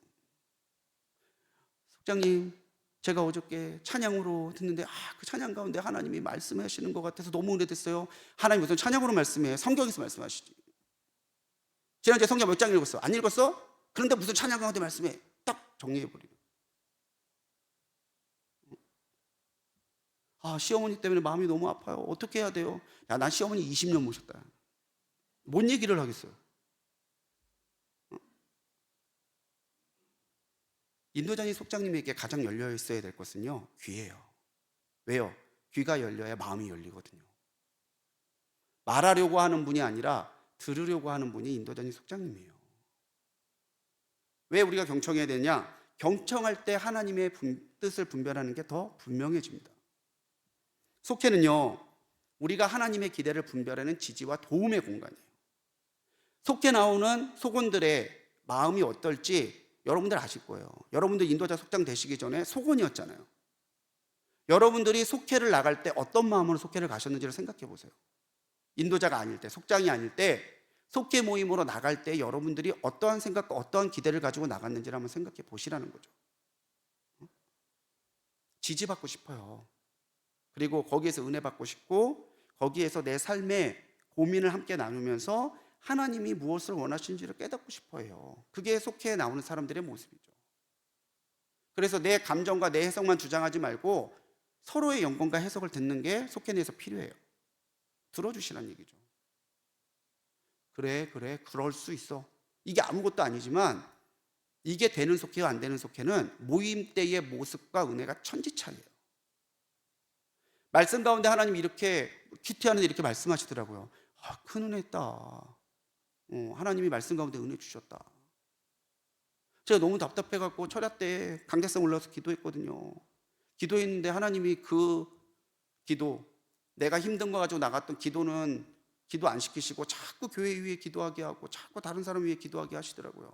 속장님, 제가 어저께 찬양으로 듣는데 그 찬양 가운데 하나님이 말씀하시는 것 같아서 너무 은혜됐어요. 하나님 무슨 찬양으로 말씀해? 성경에서 말씀하시지. 지난주에 성경 몇 장 읽었어? 안 읽었어? 그런데 무슨 찬양 가운데 말씀해? 딱 정리해버리고. 시어머니 때문에 마음이 너무 아파요. 어떻게 해야 돼요? 야, 난 시어머니 20년 모셨다. 뭔 얘기를 하겠어요? 인도자니 속장님에게 가장 열려 있어야 될 것은요, 귀예요. 왜요? 귀가 열려야 마음이 열리거든요. 말하려고 하는 분이 아니라 들으려고 하는 분이 인도자니 속장님이에요. 왜 우리가 경청해야 되냐? 경청할 때 하나님의 뜻을 분별하는 게 더 분명해집니다. 속회는요, 우리가 하나님의 기대를 분별하는 지지와 도움의 공간이에요. 속회 나오는 속원들의 마음이 어떨지 여러분들 아실 거예요. 여러분들 인도자 속장 되시기 전에 속원이었잖아요. 여러분들이 속회를 나갈 때 어떤 마음으로 속회를 가셨는지를 생각해 보세요. 인도자가 아닐 때, 속장이 아닐 때 속회 모임으로 나갈 때 여러분들이 어떠한 생각과 어떠한 기대를 가지고 나갔는지를 한번 생각해 보시라는 거죠. 지지받고 싶어요. 그리고 거기에서 은혜 받고 싶고, 거기에서 내 삶의 고민을 함께 나누면서 하나님이 무엇을 원하시는지를 깨닫고 싶어 해요. 그게 속회에 나오는 사람들의 모습이죠. 그래서 내 감정과 내 해석만 주장하지 말고 서로의 연구과 해석을 듣는 게 속회 내에서 필요해요. 들어주시라는 얘기죠. 그래, 그럴 수 있어. 이게 아무것도 아니지만 이게 되는 속회와 안 되는 속회는 모임 때의 모습과 은혜가 천지차이예요. 말씀 가운데 하나님이 이렇게 큐티하는데 이렇게 말씀하시더라고요. 큰 은혜 있다. 하나님이 말씀 가운데 은혜 주셨다. 제가 너무 답답해갖고 철야 때 강대상 올라와서 기도했거든요. 기도했는데 하나님이 그 기도, 내가 힘든 거 가지고 나갔던 기도는 기도 안 시키시고 자꾸 교회 위에 기도하게 하고 자꾸 다른 사람 위에 기도하게 하시더라고요.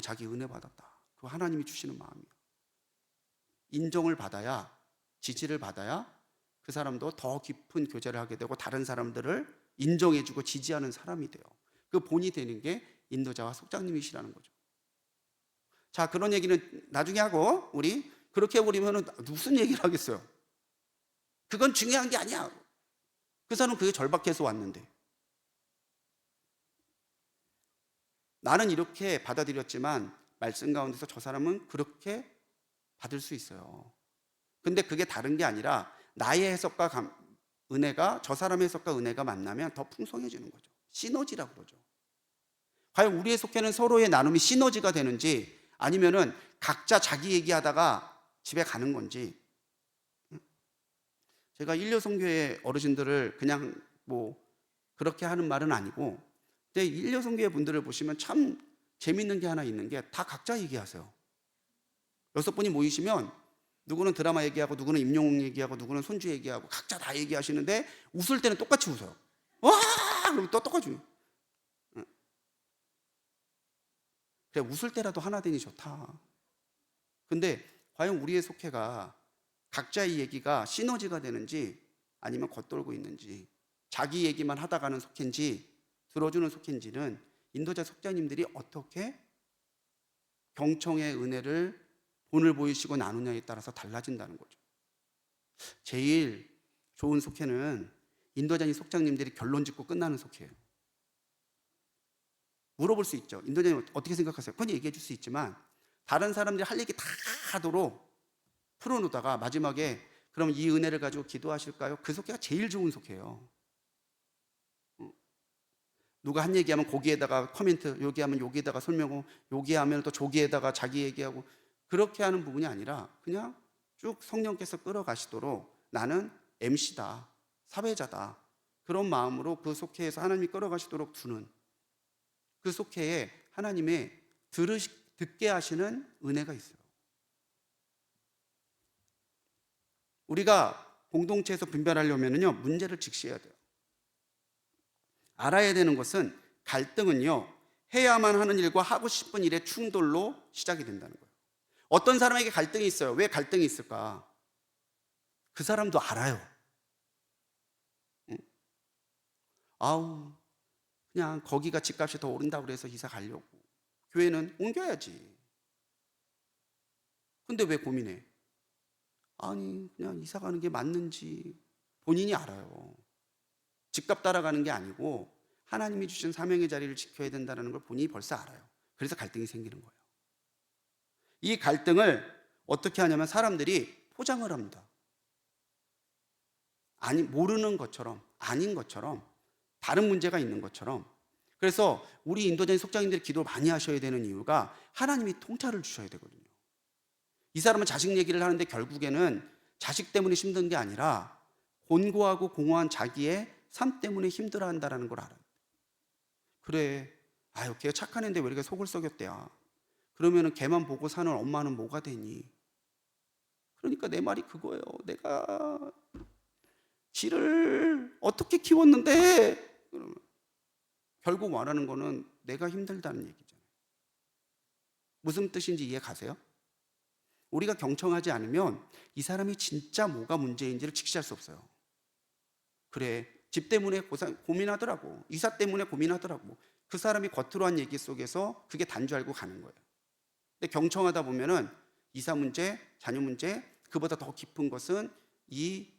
자기 은혜 받았다. 그 하나님이 주시는 마음이에요. 인정을 받아야, 지지를 받아야 그 사람도 더 깊은 교제를 하게 되고 다른 사람들을 인정해주고 지지하는 사람이 돼요. 그 본이 되는 게 인도자와 속장님이시라는 거죠. 자, 그런 얘기는 나중에 하고, 우리 그렇게 해버리면 무슨 얘기를 하겠어요? 그건 중요한 게 아니야. 그 사람은 그게 절박해서 왔는데. 나는 이렇게 받아들였지만 말씀 가운데서 저 사람은 그렇게 받을 수 있어요. 근데 그게 다른 게 아니라 나의 해석과 은혜가 저 사람의 해석과 은혜가 만나면 더 풍성해지는 거죠. 시너지라고 그러죠. 과연 우리의 속회는 서로의 나눔이 시너지가 되는지, 아니면은 각자 자기 얘기하다가 집에 가는 건지. 제가 일려성교회 어르신들을 그냥 그렇게 하는 말은 아니고, 근데 일려성교회 분들을 보시면 참 재밌는 게 하나 있는 게 다 각자 얘기하세요. 6분이 모이시면 누구는 드라마 얘기하고, 누구는 임영웅 얘기하고, 누구는 손주 얘기하고, 각자 다 얘기하시는데 웃을 때는 똑같이 웃어요. 와! 그러면 또 똑같이. 그래, 웃을 때라도 하나 되니 좋다. 근데 과연 우리의 속회가 각자의 얘기가 시너지가 되는지, 아니면 겉돌고 있는지, 자기 얘기만 하다 가는 속회인지 들어주는 속회인지는 인도자 속자님들이 어떻게 경청의 은혜를 본을 보이시고 나누냐에 따라서 달라진다는 거죠. 제일 좋은 속회는 인도자님 속장님들이 결론 짓고 끝나는 속회예요. 물어볼 수 있죠. 인도자님 어떻게 생각하세요? 그건 얘기해 줄 수 있지만, 다른 사람들이 할 얘기 다 하도록 풀어놓다가 마지막에 그럼 이 은혜를 가지고 기도하실까요? 그 속회가 제일 좋은 속회예요. 누가 한 얘기하면 거기에다가 코멘트, 여기 하면 여기에다가 설명하고, 여기 하면 또 저기에다가 자기 얘기하고, 그렇게 하는 부분이 아니라 그냥 쭉 성령께서 끌어가시도록 나는 MC다, 사회자다, 그런 마음으로 그 속회에서 하나님이 끌어가시도록 두는, 그 속회에 하나님의 듣게 하시는 은혜가 있어요. 우리가 공동체에서 분별하려면요, 문제를 직시해야 돼요. 알아야 되는 것은 갈등은요, 해야만 하는 일과 하고 싶은 일의 충돌로 시작이 된다는 거예요. 어떤 사람에게 갈등이 있어요. 왜 갈등이 있을까? 그 사람도 알아요. 아우, 그냥 거기가 집값이 더 오른다고 그래서 이사 가려고. 교회는 옮겨야지. 근데 왜 고민해? 아니, 그냥 이사 가는 게 맞는지 본인이 알아요. 집값 따라가는 게 아니고 하나님이 주신 사명의 자리를 지켜야 된다는 걸 본인이 벌써 알아요. 그래서 갈등이 생기는 거예요. 이 갈등을 어떻게 하냐면 사람들이 포장을 합니다. 아니, 모르는 것처럼, 아닌 것처럼, 다른 문제가 있는 것처럼. 그래서 우리 인도자인 속장님들이 기도를 많이 하셔야 되는 이유가 하나님이 통찰을 주셔야 되거든요. 이 사람은 자식 얘기를 하는데 결국에는 자식 때문에 힘든 게 아니라 곤고하고 공허한 자기의 삶 때문에 힘들어한다는 걸 알아요. 그래, 아유, 걔가 착한 애인데 왜 이렇게 속을 썩였대야. 그러면은 걔만 보고 사는 엄마는 뭐가 되니? 그러니까 내 말이 그거예요. 내가 지를 어떻게 키웠는데? 그러면 결국 말하는 거는 내가 힘들다는 얘기잖아요. 무슨 뜻인지 이해 가세요? 우리가 경청하지 않으면 이 사람이 진짜 뭐가 문제인지를 직시할 수 없어요. 그래, 집 때문에 고민하더라고. 이사 때문에 고민하더라고. 그 사람이 겉으로 한 얘기 속에서 그게 단 줄 알고 가는 거예요. 근데 경청하다 보면은 이사 문제, 자녀 문제, 그보다 더 깊은 것은 이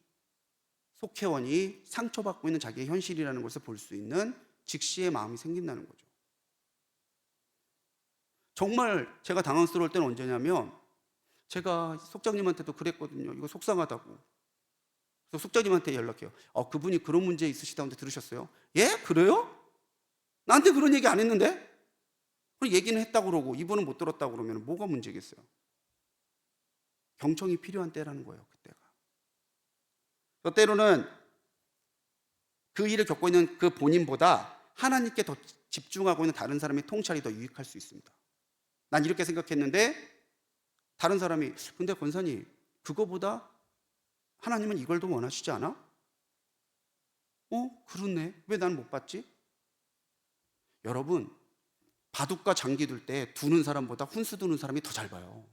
속회원이 상처받고 있는 자기의 현실이라는 것을 볼 수 있는 직시의 마음이 생긴다는 거죠. 정말 제가 당황스러울 때는 언제냐면 제가 속장님한테도 그랬거든요. 이거 속상하다고. 그래서 속장님한테 연락해요. 그분이 그런 문제 있으시다는데 들으셨어요? 예? 그래요? 나한테 그런 얘기 안 했는데? 얘기는 했다고 그러고 이분은 못 들었다고 그러면 뭐가 문제겠어요? 경청이 필요한 때라는 거예요. 그때가. 때로는 그 일을 겪고 있는 그 본인보다 하나님께 더 집중하고 있는 다른 사람의 통찰이 더 유익할 수 있습니다. 난 이렇게 생각했는데 다른 사람이 근데 권사님 그거보다 하나님은 이걸 더 원하시지 않아? 그렇네. 왜 난 못 봤지? 여러분, 바둑과 장기 둘 때 두는 사람보다 훈수 두는 사람이 더 잘 봐요.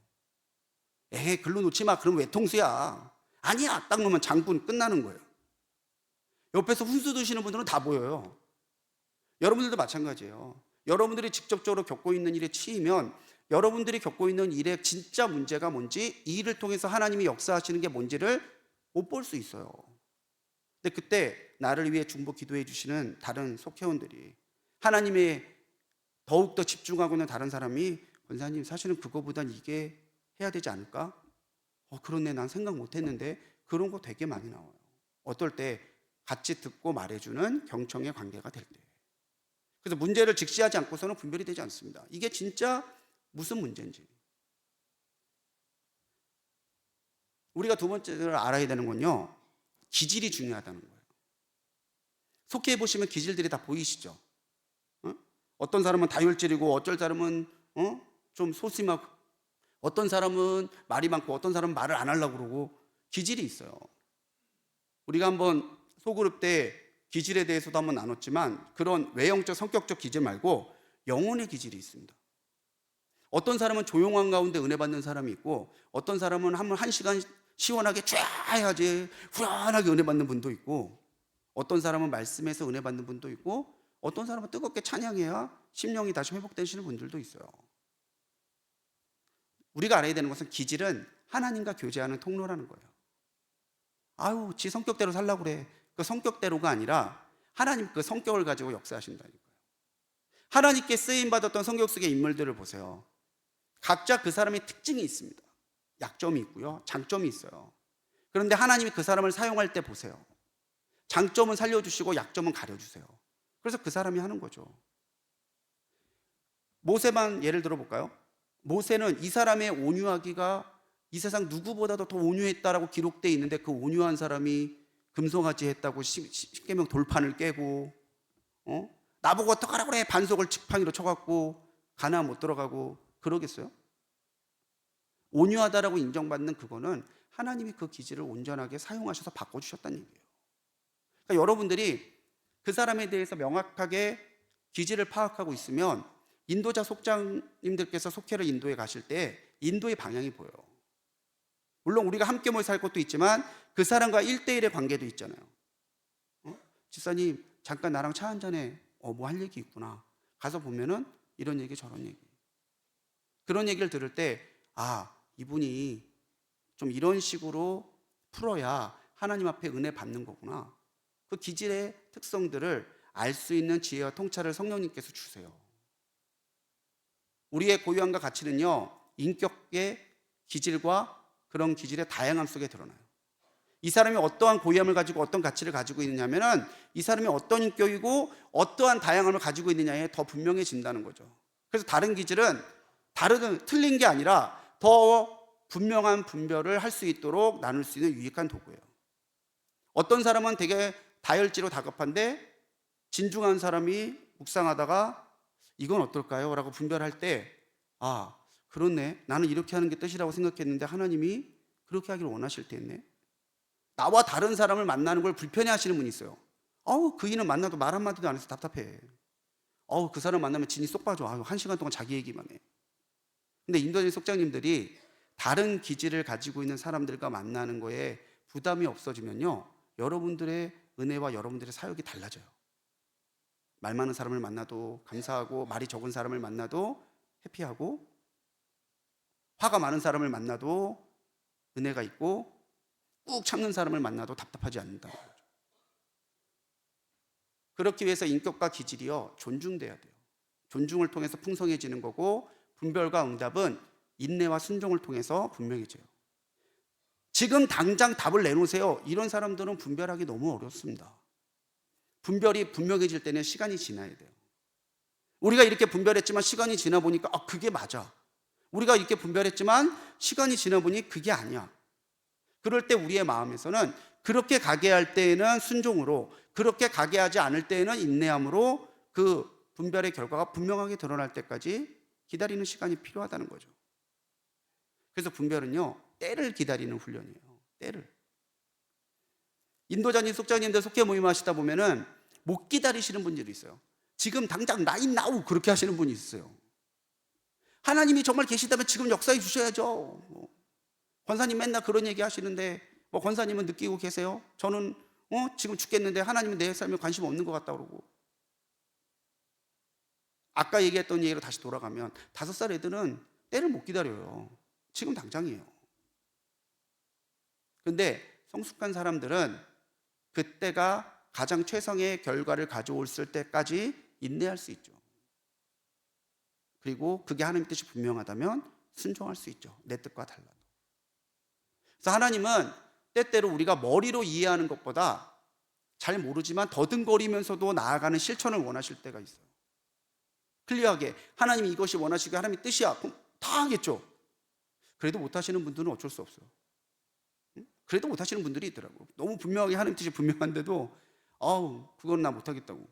에이, 글로 놓지 마. 그럼 외통수야. 아니야. 딱 놓으면 장군 끝나는 거예요. 옆에서 훈수 두시는 분들은 다 보여요. 여러분들도 마찬가지예요. 여러분들이 직접적으로 겪고 있는 일에 치이면 여러분들이 겪고 있는 일의 진짜 문제가 뭔지, 이 일을 통해서 하나님이 역사하시는 게 뭔지를 못 볼 수 있어요. 근데 그때 나를 위해 중보 기도해 주시는 다른 속회원들이, 하나님의 더욱더 집중하고 있는 다른 사람이 권사님 사실은 그거보단 이게 해야 되지 않을까? 그렇네, 난 생각 못 했는데. 그런 거 되게 많이 나와요. 어떨 때 같이 듣고 말해주는 경청의 관계가 될 때. 그래서 문제를 직시하지 않고서는 분별이 되지 않습니다. 이게 진짜 무슨 문제인지. 우리가 두 번째로 알아야 되는 건요, 기질이 중요하다는 거예요. 속해 보시면 기질들이 다 보이시죠? 어떤 사람은 다혈질이고 어쩔 사람은 좀 소심하고 어떤 사람은 말이 많고 어떤 사람은 말을 안 하려고 그러고 기질이 있어요. 우리가 한번 소그룹 때 기질에 대해서도 한번 나눴지만 그런 외형적 성격적 기질 말고 영혼의 기질이 있습니다. 어떤 사람은 조용한 가운데 은혜 받는 사람이 있고 어떤 사람은 한 시간 시원하게 쫙 해야지 후련하게 은혜 받는 분도 있고 어떤 사람은 말씀에서 은혜 받는 분도 있고 어떤 사람은 뜨겁게 찬양해야 심령이 다시 회복되시는 분들도 있어요. 우리가 알아야 되는 것은 기질은 하나님과 교제하는 통로라는 거예요. 아유, 지 성격대로 살라고 그래. 그 성격대로가 아니라 하나님 그 성격을 가지고 역사하신다니까요. 하나님께 쓰임받았던 성경 속의 인물들을 보세요. 각자 그 사람의 특징이 있습니다. 약점이 있고요, 장점이 있어요. 그런데 하나님이 그 사람을 사용할 때 보세요. 장점은 살려주시고 약점은 가려주세요. 그래서 그 사람이 하는 거죠. 모세만 예를 들어볼까요? 모세는 이 사람의 온유하기가 이 세상 누구보다도 더 온유했다라고 기록되어 있는데 그 온유한 사람이 금송아지 했다고 십계명 돌판을 깨고 나보고 어떡하라고 그래 반석을 지팡이로 쳐갖고 가나안 못 들어가고 그러겠어요? 온유하다라고 인정받는 그거는 하나님이 그 기질을 온전하게 사용하셔서 바꿔주셨다는 얘기예요. 그러니까 여러분들이 그 사람에 대해서 명확하게 기질을 파악하고 있으면 인도자 속장님들께서 속회를 인도에 가실 때 인도의 방향이 보여요. 물론 우리가 함께 모여 살 것도 있지만 그 사람과 1대1의 관계도 있잖아요. 집사님 잠깐 나랑 차 한잔해. 뭐 할 얘기 있구나. 가서 보면은 이런 얘기 저런 얘기. 그런 얘기를 들을 때 이분이 좀 이런 식으로 풀어야 하나님 앞에 은혜 받는 거구나. 그 기질의 특성들을 알 수 있는 지혜와 통찰을 성령님께서 주세요. 우리의 고유함과 가치는요, 인격의 기질과 그런 기질의 다양함 속에 드러나요. 이 사람이 어떠한 고유함을 가지고 어떤 가치를 가지고 있느냐면은 이 사람이 어떤 인격이고 어떠한 다양함을 가지고 있느냐에 더 분명해진다는 거죠. 그래서 다른 기질은 틀린 게 아니라 더 분명한 분별을 할 수 있도록 나눌 수 있는 유익한 도구예요. 어떤 사람은 되게 다혈질로 다급한데 진중한 사람이 묵상하다가 이건 어떨까요? 라고 분별할 때 그렇네. 나는 이렇게 하는 게 뜻이라고 생각했는데 하나님이 그렇게 하기를 원하실 테였네. 나와 다른 사람을 만나는 걸 불편해 하시는 분이 있어요. 그 이는 만나도 말 한마디도 안 해서 답답해. 그 사람 만나면 진이 쏙 빠져. 1시간 동안 자기 얘기만 해. 근데 인도적인 속장님들이 다른 기질을 가지고 있는 사람들과 만나는 거에 부담이 없어지면요, 여러분들의 은혜와 여러분들의 사역이 달라져요. 말 많은 사람을 만나도 감사하고, 말이 적은 사람을 만나도 해피하고, 화가 많은 사람을 만나도 은혜가 있고, 꾹 참는 사람을 만나도 답답하지 않는다는 거죠. 그렇기 위해서 인격과 기질이요, 존중돼야 돼요. 존중을 통해서 풍성해지는 거고, 분별과 응답은 인내와 순종을 통해서 분명해져요. 지금 당장 답을 내놓으세요. 이런 사람들은 분별하기 너무 어렵습니다. 분별이 분명해질 때는 시간이 지나야 돼요. 우리가 이렇게 분별했지만 시간이 지나 보니까 그게 맞아. 우리가 이렇게 분별했지만 시간이 지나 보니 그게 아니야. 그럴 때 우리의 마음에서는 그렇게 가게 할 때에는 순종으로, 그렇게 가게 하지 않을 때에는 인내함으로 그 분별의 결과가 분명하게 드러날 때까지 기다리는 시간이 필요하다는 거죠. 그래서 분별은요, 때를 기다리는 훈련이에요. 때를. 인도자님, 속자님들 속회 모임 하시다 보면은 못 기다리시는 분들이 있어요. 지금 당장 right now 그렇게 하시는 분이 있어요. 하나님이 정말 계시다면 지금 역사해 주셔야죠. 권사님 맨날 그런 얘기 하시는데 권사님은 느끼고 계세요? 저는 지금 죽겠는데 하나님은 내 삶에 관심 없는 것 같다 그러고. 아까 얘기했던 얘기로 다시 돌아가면 5살 애들은 때를 못 기다려요. 지금 당장이에요. 근데 성숙한 사람들은 그때가 가장 최상의 결과를 가져올 때까지 인내할 수 있죠. 그리고 그게 하나님의 뜻이 분명하다면 순종할 수 있죠. 내 뜻과 달라도. 그래서 하나님은 때때로 우리가 머리로 이해하는 것보다 잘 모르지만 더듬거리면서도 나아가는 실천을 원하실 때가 있어요. 클리어하게 하나님이 이것이 원하시고 하나님의 뜻이야. 그럼 다 하겠죠. 그래도 못하시는 분들은 어쩔 수 없어요. 그래도 못하시는 분들이 있더라고요. 너무 분명하게 하나님 뜻이 분명한데도 그건 나 못하겠다고.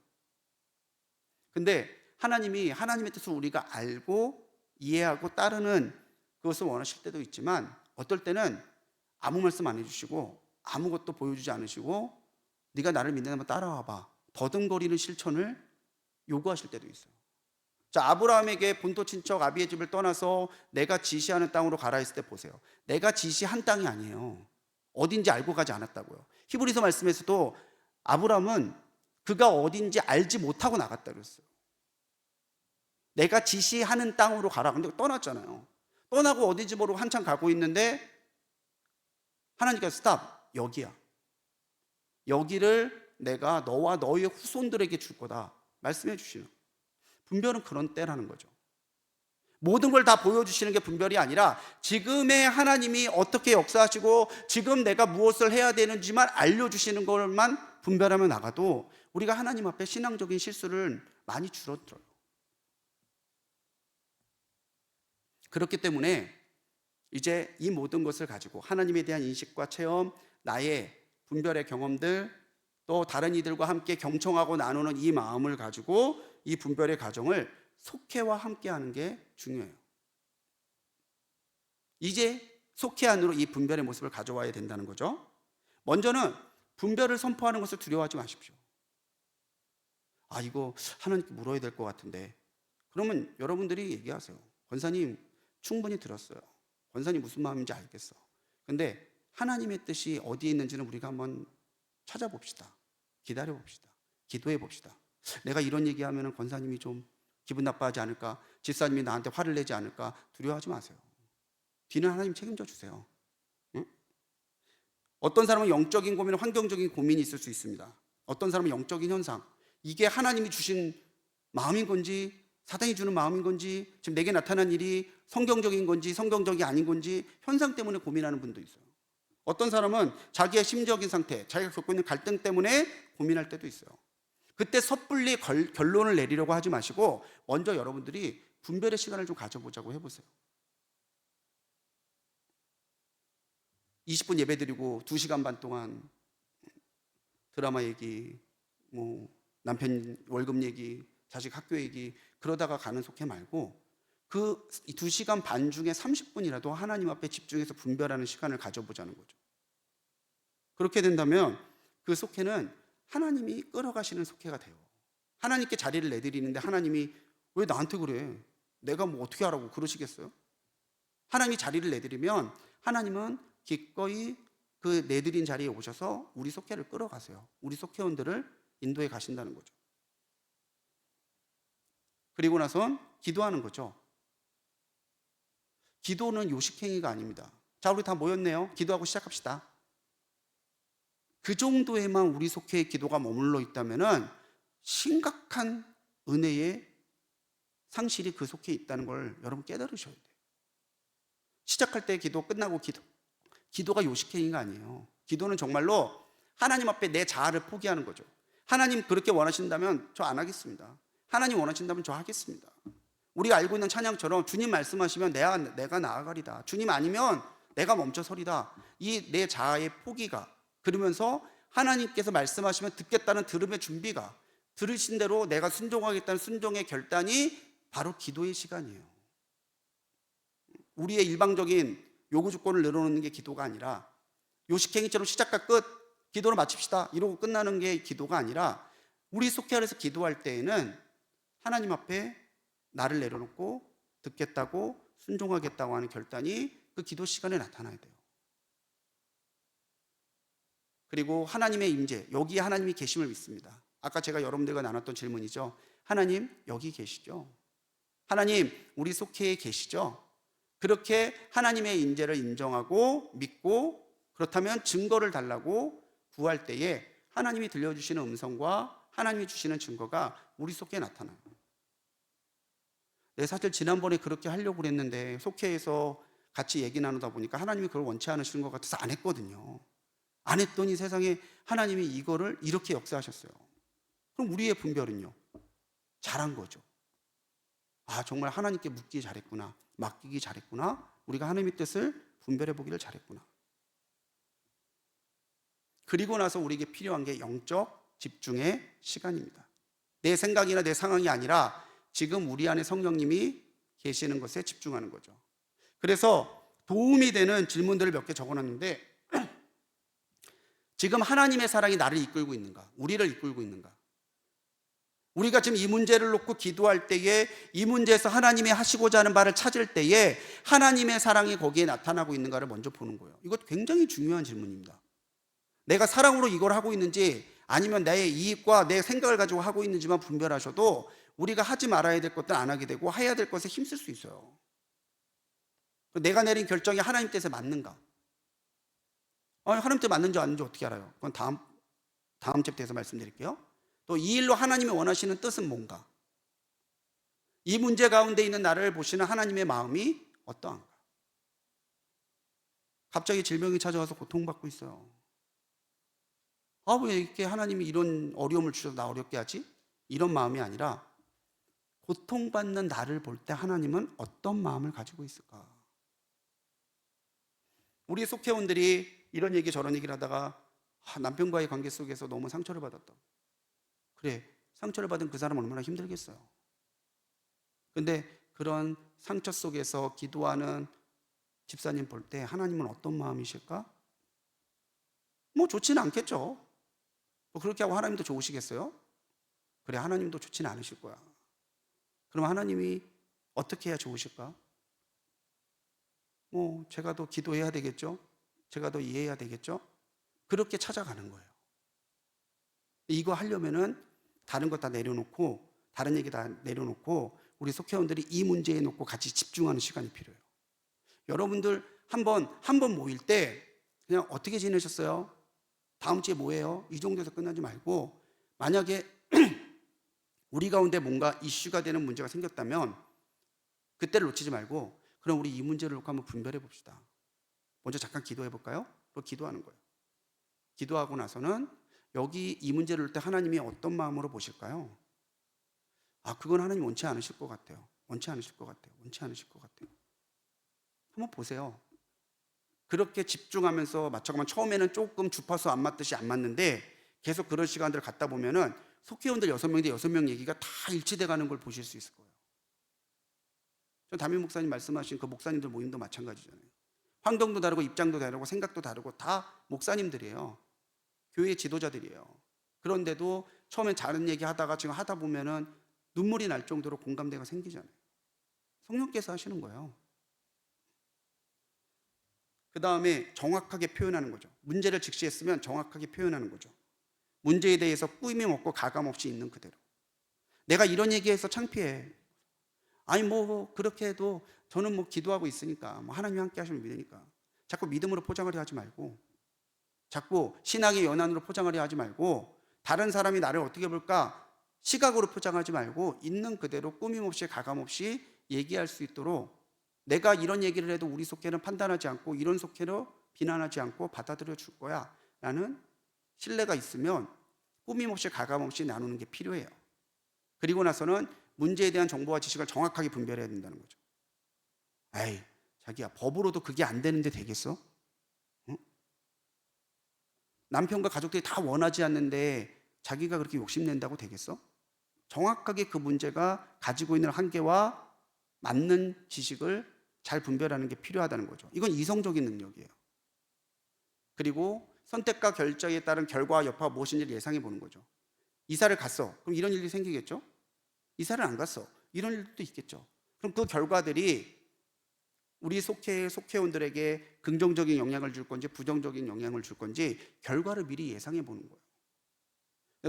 근데 하나님이 하나님의 뜻을 우리가 알고 이해하고 따르는 그것을 원하실 때도 있지만 어떨 때는 아무 말씀 안 해주시고 아무것도 보여주지 않으시고 네가 나를 믿는다면 따라와봐. 더듬거리는 실천을 요구하실 때도 있어요. 자, 아브라함에게 본토 친척 아비의 집을 떠나서 내가 지시하는 땅으로 가라 했을 때 보세요. 내가 지시한 땅이 아니에요. 어딘지 알고 가지 않았다고요. 히브리서 말씀에서도 아브라함은 그가 어딘지 알지 못하고 나갔다 그랬어요. 내가 지시하는 땅으로 가라. 근데 떠났잖아요. 떠나고 어딘지 모르고 한참 가고 있는데 하나님께서 스탑, 여기야. 여기를 내가 너와 너의 후손들에게 줄 거다 말씀해 주시는. 분별은 그런 때라는 거죠. 모든 걸 다 보여주시는 게 분별이 아니라 지금의 하나님이 어떻게 역사하시고 지금 내가 무엇을 해야 되는지만 알려주시는 것만 분별하며 나가도 우리가 하나님 앞에 신앙적인 실수를 많이 줄어들어요. 그렇기 때문에 이제 이 모든 것을 가지고 하나님에 대한 인식과 체험, 나의 분별의 경험들, 또 다른 이들과 함께 경청하고 나누는 이 마음을 가지고 이 분별의 과정을 속회와 함께 하는 게 중요해요. 이제 속회 안으로 이 분별의 모습을 가져와야 된다는 거죠. 먼저는 분별을 선포하는 것을 두려워하지 마십시오. 이거 하나님께 물어야 될 것 같은데. 그러면 여러분들이 얘기하세요. 권사님 충분히 들었어요. 권사님 무슨 마음인지 알겠어. 근데 하나님의 뜻이 어디에 있는지는 우리가 한번 찾아봅시다. 기다려봅시다. 기도해봅시다. 내가 이런 얘기하면 권사님이 좀 기분 나빠하지 않을까, 집사님이 나한테 화를 내지 않을까 두려워하지 마세요. 뒤는 하나님 책임져 주세요. 응? 어떤 사람은 영적인 고민, 환경적인 고민이 있을 수 있습니다. 어떤 사람은 영적인 현상, 이게 하나님이 주신 마음인 건지 사단이 주는 마음인 건지, 지금 내게 나타난 일이 성경적인 건지 성경적이 아닌 건지 현상 때문에 고민하는 분도 있어요. 어떤 사람은 자기의 심적인 상태, 자기가 겪고 있는 갈등 때문에 고민할 때도 있어요. 그때 섣불리 결론을 내리려고 하지 마시고 먼저 여러분들이 분별의 시간을 좀 가져보자고 해보세요. 20분 예배드리고 2시간 반 동안 드라마 얘기, 뭐 남편 월급 얘기, 자식 학교 얘기 그러다가 가는 속해 말고 그 2시간 반 중에 30분이라도 하나님 앞에 집중해서 분별하는 시간을 가져보자는 거죠. 그렇게 된다면 그 속해는 하나님이 끌어가시는 속해가 돼요. 하나님께 자리를 내드리는데 하나님이 왜 나한테 그래? 내가 뭐 어떻게 하라고 그러시겠어요? 하나님이 자리를 내드리면 하나님은 기꺼이 그 내드린 자리에 오셔서 우리 속해를 끌어가세요. 우리 속해원들을 인도해 가신다는 거죠. 그리고 나선 기도하는 거죠. 기도는 요식행위가 아닙니다. 자, 우리 다 모였네요. 기도하고 시작합시다. 그 정도에만 우리 속해의 기도가 머물러 있다면은 심각한 은혜의 상실이 그 속해 있다는 걸 여러분 깨달으셔야 돼요. 시작할 때 기도, 끝나고 기도가 요식행위가 아니에요. 기도는 정말로 하나님 앞에 내 자아를 포기하는 거죠. 하나님 그렇게 원하신다면 저 안 하겠습니다. 하나님 원하신다면 저 하겠습니다. 우리가 알고 있는 찬양처럼 주님 말씀하시면 내가 나아가리다. 주님 아니면 내가 멈춰서리다. 이 내 자아의 포기가, 그러면서 하나님께서 말씀하시면 듣겠다는 들음의 준비가, 들으신 대로 내가 순종하겠다는 순종의 결단이 바로 기도의 시간이에요. 우리의 일방적인 요구 조건을 늘어놓는 게 기도가 아니라, 요식행위처럼 시작과 끝 기도를 마칩시다 이러고 끝나는 게 기도가 아니라, 우리 속해 안에서 기도할 때에는 하나님 앞에 나를 내려놓고 듣겠다고 순종하겠다고 하는 결단이 그 기도 시간에 나타나야 돼요. 그리고 하나님의 임재, 여기에 하나님이 계심을 믿습니다. 아까 제가 여러분들과 나눴던 질문이죠. 하나님 여기 계시죠? 하나님 우리 속해에 계시죠? 그렇게 하나님의 임재를 인정하고 믿고, 그렇다면 증거를 달라고 구할 때에 하나님이 들려주시는 음성과 하나님이 주시는 증거가 우리 속에 나타나요. 네, 사실 지난번에 그렇게 하려고 그랬는데 속회에서 같이 얘기 나누다 보니까 하나님이 그걸 원치 않으시는 것 같아서 안 했거든요. 안 했더니 세상에 하나님이 이거를 이렇게 역사하셨어요. 그럼 우리의 분별은요? 잘한 거죠. 아, 정말 하나님께 묻기 잘했구나, 맡기기 잘했구나, 우리가 하나님의 뜻을 분별해 보기를 잘했구나. 그리고 나서 우리에게 필요한 게 영적 집중의 시간입니다. 내 생각이나 내 상황이 아니라 지금 우리 안에 성령님이 계시는 것에 집중하는 거죠. 그래서 도움이 되는 질문들을 몇 개 적어놨는데, 지금 하나님의 사랑이 나를 이끌고 있는가? 우리를 이끌고 있는가? 우리가 지금 이 문제를 놓고 기도할 때에, 이 문제에서 하나님이 하시고자 하는 바를 찾을 때에 하나님의 사랑이 거기에 나타나고 있는가를 먼저 보는 거예요. 이거 굉장히 중요한 질문입니다. 내가 사랑으로 이걸 하고 있는지 아니면 내 이익과 내 생각을 가지고 하고 있는지만 분별하셔도 우리가 하지 말아야 될 것들 안 하게 되고 해야 될 것에 힘쓸 수 있어요. 내가 내린 결정이 하나님 뜻에 맞는가? 하나님 뜻에 맞는지 아닌지 어떻게 알아요? 그건 다음 챕터에서 말씀드릴게요. 또 이 일로 하나님이 원하시는 뜻은 뭔가? 이 문제 가운데 있는 나를 보시는 하나님의 마음이 어떠한가? 갑자기 질병이 찾아와서 고통받고 있어요. 왜 이렇게 하나님이 이런 어려움을 주셔서 나 어렵게 하지? 이런 마음이 아니라, 고통받는 나를 볼 때 하나님은 어떤 마음을 가지고 있을까? 우리 속회원들이 이런 얘기 저런 얘기를 하다가 남편과의 관계 속에서 너무 상처를 받았다. 그래, 상처를 받은 그 사람 얼마나 힘들겠어요. 근데 그런 상처 속에서 기도하는 집사님 볼 때 하나님은 어떤 마음이실까? 뭐 좋지는 않겠죠. 뭐 그렇게 하고 하나님도 좋으시겠어요? 그래, 하나님도 좋지는 않으실 거야. 그럼 하나님이 어떻게 해야 좋으실까? 제가 더 기도해야 되겠죠? 제가 더 이해해야 되겠죠? 그렇게 찾아가는 거예요. 이거 하려면은 다른 것 다 내려놓고, 다른 얘기 다 내려놓고 우리 속회원들이 이 문제에 놓고 같이 집중하는 시간이 필요해요. 여러분들 한 번 모일 때 그냥 어떻게 지내셨어요? 다음 주에 뭐예요? 이 정도에서 끝나지 말고, 만약에 우리 가운데 뭔가 이슈가 되는 문제가 생겼다면 그때를 놓치지 말고, 그럼 우리 이 문제를 놓고 한번 분별해 봅시다. 먼저 잠깐 기도해 볼까요? 또 기도하는 거예요. 기도하고 나서는 여기 이 문제를 놓을 때 하나님이 어떤 마음으로 보실까요? 그건 하나님 원치 않으실 것 같아요. 원치 않으실 것 같아요. 원치 않으실 것 같아요. 한번 보세요. 그렇게 집중하면서 맞춰가면 처음에는 조금 주파수 안 맞듯이 안 맞는데 계속 그런 시간들을 갖다 보면은 속회원들 6명인데 6명 얘기가 다 일치돼 가는 걸 보실 수 있을 거예요. 저 담임 목사님 말씀하신 그 목사님들 모임도 마찬가지잖아요. 환경도 다르고 입장도 다르고 생각도 다르고 다 목사님들이에요. 교회 지도자들이에요. 그런데도 처음엔 다른 얘기 하다가 지금 하다 보면은 눈물이 날 정도로 공감대가 생기잖아요. 성령께서 하시는 거예요. 그 다음에 정확하게 표현하는 거죠. 문제를 직시했으면 정확하게 표현하는 거죠. 문제에 대해서 꾸밈 없고 가감 없이 있는 그대로. 내가 이런 얘기해서 창피해. 아니 뭐 그렇게 해도 저는 뭐 기도하고 있으니까, 뭐 하나님이 함께 하시면 믿으니까. 자꾸 믿음으로 포장하려 하지 말고, 자꾸 신앙의 연한으로 포장하려 하지 말고, 다른 사람이 나를 어떻게 볼까 시각으로 포장하지 말고 있는 그대로 꾸밈 없이 가감 없이 얘기할 수 있도록, 내가 이런 얘기를 해도 우리 속회는 판단하지 않고 이런 속회로 비난하지 않고 받아들여 줄 거야 라는 신뢰가 있으면 꾸밈 없이 가감 없이 나누는 게 필요해요. 그리고 나서는 문제에 대한 정보와 지식을 정확하게 분별해야 된다는 거죠. 에이, 자기야, 법으로도 그게 안 되는데 되겠어? 응? 남편과 가족들이 다 원하지 않는데 자기가 그렇게 욕심낸다고 되겠어? 정확하게 그 문제가 가지고 있는 한계와 맞는 지식을 잘 분별하는 게 필요하다는 거죠. 이건 이성적인 능력이에요. 그리고 선택과 결정에 따른 결과와 여파가 무엇인지를 예상해 보는 거죠. 이사를 갔어. 그럼 이런 일이 생기겠죠? 이사를 안 갔어. 이런 일도 있겠죠. 그럼 그 결과들이 우리 속회원들에게 긍정적인 영향을 줄 건지 부정적인 영향을 줄 건지 결과를 미리 예상해 보는 거예요.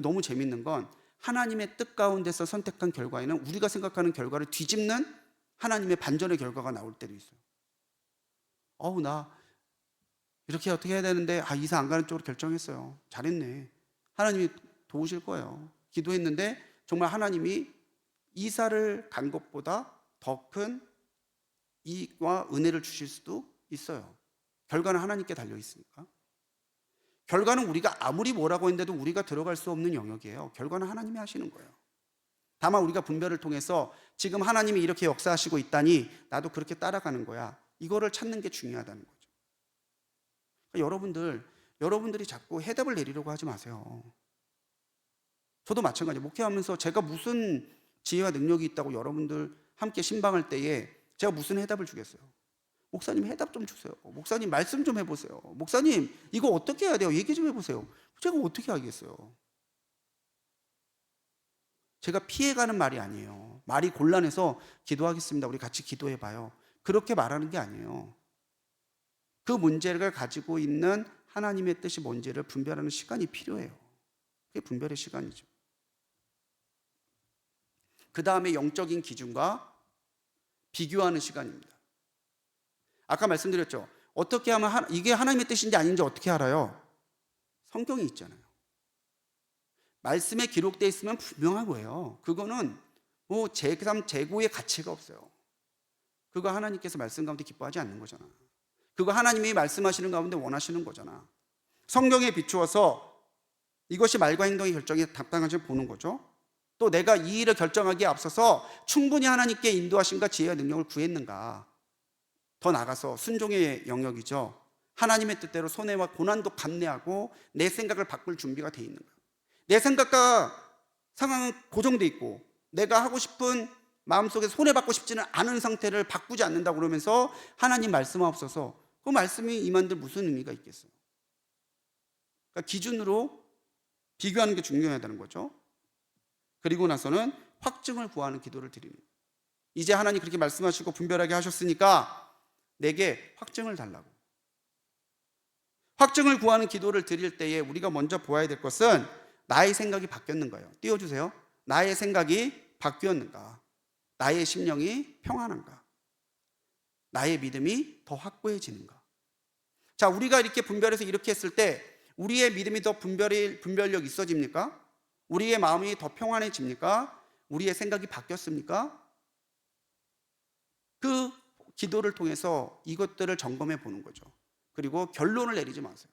너무 재밌는 건 하나님의 뜻 가운데서 선택한 결과에는 우리가 생각하는 결과를 뒤집는 하나님의 반전의 결과가 나올 때도 있어요. 나 이렇게 어떻게 해야 되는데 이사 안 가는 쪽으로 결정했어요. 잘했네. 하나님이 도우실 거예요. 기도했는데 정말 하나님이 이사를 간 것보다 더 큰 이익과 은혜를 주실 수도 있어요. 결과는 하나님께 달려 있으니까. 결과는 우리가 아무리 뭐라고 했는데도 우리가 들어갈 수 없는 영역이에요. 결과는 하나님이 하시는 거예요. 다만 우리가 분별을 통해서 지금 하나님이 이렇게 역사하시고 있다니 나도 그렇게 따라가는 거야. 이거를 찾는 게 중요하다는 거죠. 그러니까 여러분들이 자꾸 해답을 내리려고 하지 마세요. 저도 마찬가지예요. 목회하면서 제가 무슨 지혜와 능력이 있다고 여러분들 함께 신방할 때에 제가 무슨 해답을 주겠어요? 목사님 해답 좀 주세요. 목사님 말씀 좀 해보세요. 목사님 이거 어떻게 해야 돼요? 얘기 좀 해보세요. 제가 어떻게 하겠어요? 제가 피해가는 말이 아니에요. 말이 곤란해서 기도하겠습니다. 우리 같이 기도해봐요. 그렇게 말하는 게 아니에요. 그 문제를 가지고 있는 하나님의 뜻이 뭔지를 분별하는 시간이 필요해요. 그게 분별의 시간이죠. 그 다음에 영적인 기준과 비교하는 시간입니다. 아까 말씀드렸죠. 어떻게 하면 이게 하나님의 뜻인지 아닌지 어떻게 알아요? 성경이 있잖아요. 말씀에 기록되어 있으면 분명한 거예요. 그거는 뭐 제3, 제9의 가치가 없어요. 그거 하나님께서 말씀 가운데 기뻐하지 않는 거잖아. 그거 하나님이 말씀하시는 가운데 원하시는 거잖아. 성경에 비추어서 이것이 말과 행동의 결정에 답당한지 보는 거죠. 또 내가 이 일을 결정하기에 앞서서 충분히 하나님께 인도하심과 지혜와 능력을 구했는가. 더 나아가서 순종의 영역이죠. 하나님의 뜻대로 손해와 고난도 감내하고 내 생각을 바꿀 준비가 돼 있는 거예요. 내 생각과 상황은 고정돼 있고 내가 하고 싶은 마음속에 손해받고 싶지는 않은 상태를 바꾸지 않는다고 그러면서 하나님 말씀하옵소서. 그 말씀이 임한들 무슨 의미가 있겠어요? 그러니까 기준으로 비교하는 게 중요하다는 거죠. 그리고 나서는 확증을 구하는 기도를 드리는 거예요. 이제 하나님 그렇게 말씀하시고 분별하게 하셨으니까 내게 확증을 달라고. 확증을 구하는 기도를 드릴 때에 우리가 먼저 보아야 될 것은 나의 생각이 바뀌었는가요? 띄워주세요. 나의 생각이 바뀌었는가? 나의 심령이 평안한가? 나의 믿음이 더 확고해지는가? 자, 우리가 이렇게 분별해서 이렇게 했을 때 우리의 믿음이 더 분별력 있어집니까? 우리의 마음이 더 평안해집니까? 우리의 생각이 바뀌었습니까? 그 기도를 통해서 이것들을 점검해 보는 거죠. 그리고 결론을 내리지 마세요.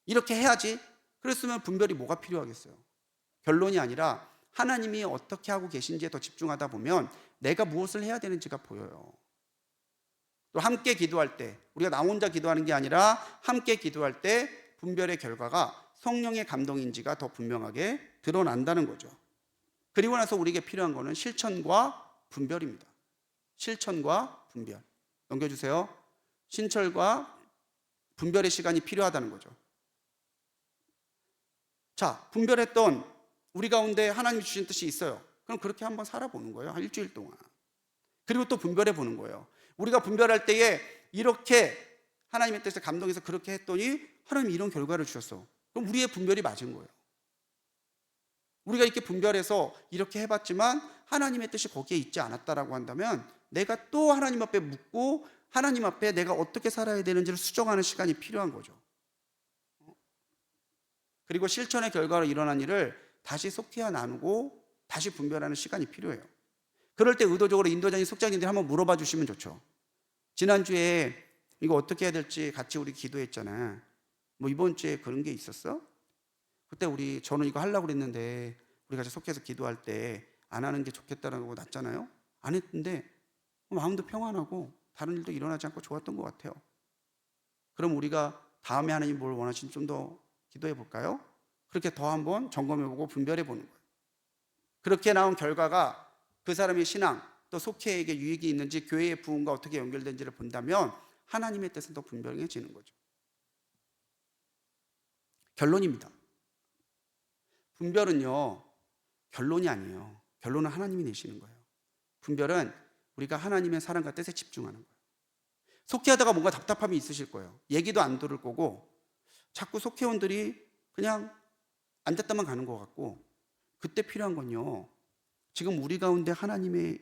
이렇게 해야지. 그랬으면 분별이 뭐가 필요하겠어요? 결론이 아니라 하나님이 어떻게 하고 계신지에 더 집중하다 보면 내가 무엇을 해야 되는지가 보여요. 또 함께 기도할 때, 우리가 나 혼자 기도하는 게 아니라 함께 기도할 때 분별의 결과가 성령의 감동인지가 더 분명하게 드러난다는 거죠. 그리고 나서 우리에게 필요한 거는 실천과 분별입니다. 실천과 분별. 넘겨주세요. 신철과 분별의 시간이 필요하다는 거죠. 자, 분별했던 우리 가운데 하나님이 주신 뜻이 있어요. 그럼 그렇게 한번 살아보는 거예요. 한 일주일 동안. 그리고 또 분별해 보는 거예요. 우리가 분별할 때에 이렇게 하나님의 뜻에 감동해서 그렇게 했더니 하나님이 이런 결과를 주셨어. 그럼 우리의 분별이 맞은 거예요. 우리가 이렇게 분별해서 이렇게 해봤지만 하나님의 뜻이 거기에 있지 않았다라고 한다면 내가 또 하나님 앞에 묻고 하나님 앞에 내가 어떻게 살아야 되는지를 수정하는 시간이 필요한 거죠. 그리고 실천의 결과로 일어난 일을 다시 속해야 나누고 다시 분별하는 시간이 필요해요. 그럴 때 의도적으로 인도자님, 속장님들이 한번 물어봐 주시면 좋죠. 지난주에 이거 어떻게 해야 될지 같이 우리 기도했잖아. 뭐 이번 주에 그런 게 있었어? 그때 저는 이거 하려고 그랬는데 우리 같이 속해서 기도할 때 안 하는 게 좋겠다라고 났잖아요. 안 했는데 마음도 평안하고 다른 일도 일어나지 않고 좋았던 것 같아요. 그럼 우리가 다음에 하나님 뭘 원하시는지 좀 더 기도해 볼까요? 그렇게 더 한번 점검해 보고 분별해 보는 거예요. 그렇게 나온 결과가 그 사람의 신앙 또 속회에게 유익이 있는지 교회의 부흥과 어떻게 연결된지를 본다면 하나님의 뜻은 더 분명해지는 거죠. 결론입니다. 분별은요, 결론이 아니에요. 결론은 하나님이 내시는 거예요. 분별은 우리가 하나님의 사랑과 뜻에 집중하는 거예요. 속회하다가 뭔가 답답함이 있으실 거예요. 얘기도 안 들을 거고 자꾸 속회원들이 그냥 앉았다만 가는 것 같고, 그때 필요한 건요, 지금 우리 가운데 하나님의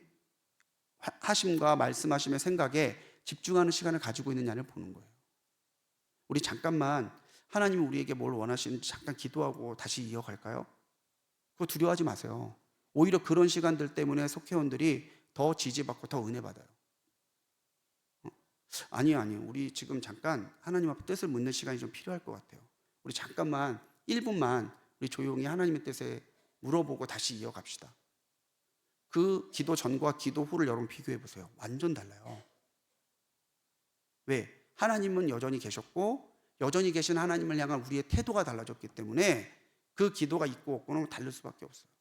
하심과 말씀하심의 생각에 집중하는 시간을 가지고 있느냐를 보는 거예요. 우리 잠깐만 하나님이 우리에게 뭘 원하시는지 잠깐 기도하고 다시 이어갈까요? 그거 두려워하지 마세요. 오히려 그런 시간들 때문에 속회원들이 더 지지받고 더 은혜 받아요. 아니요. 우리 지금 잠깐 하나님 앞에 뜻을 묻는 시간이 좀 필요할 것 같아요. 우리 잠깐만 1분만 우리 조용히 하나님의 뜻에 물어보고 다시 이어갑시다. 그 기도 전과 기도 후를 여러분 비교해 보세요. 완전 달라요. 왜? 하나님은 여전히 계셨고 여전히 계신 하나님을 향한 우리의 태도가 달라졌기 때문에 그 기도가 있고 없고는 다를 수밖에 없어요.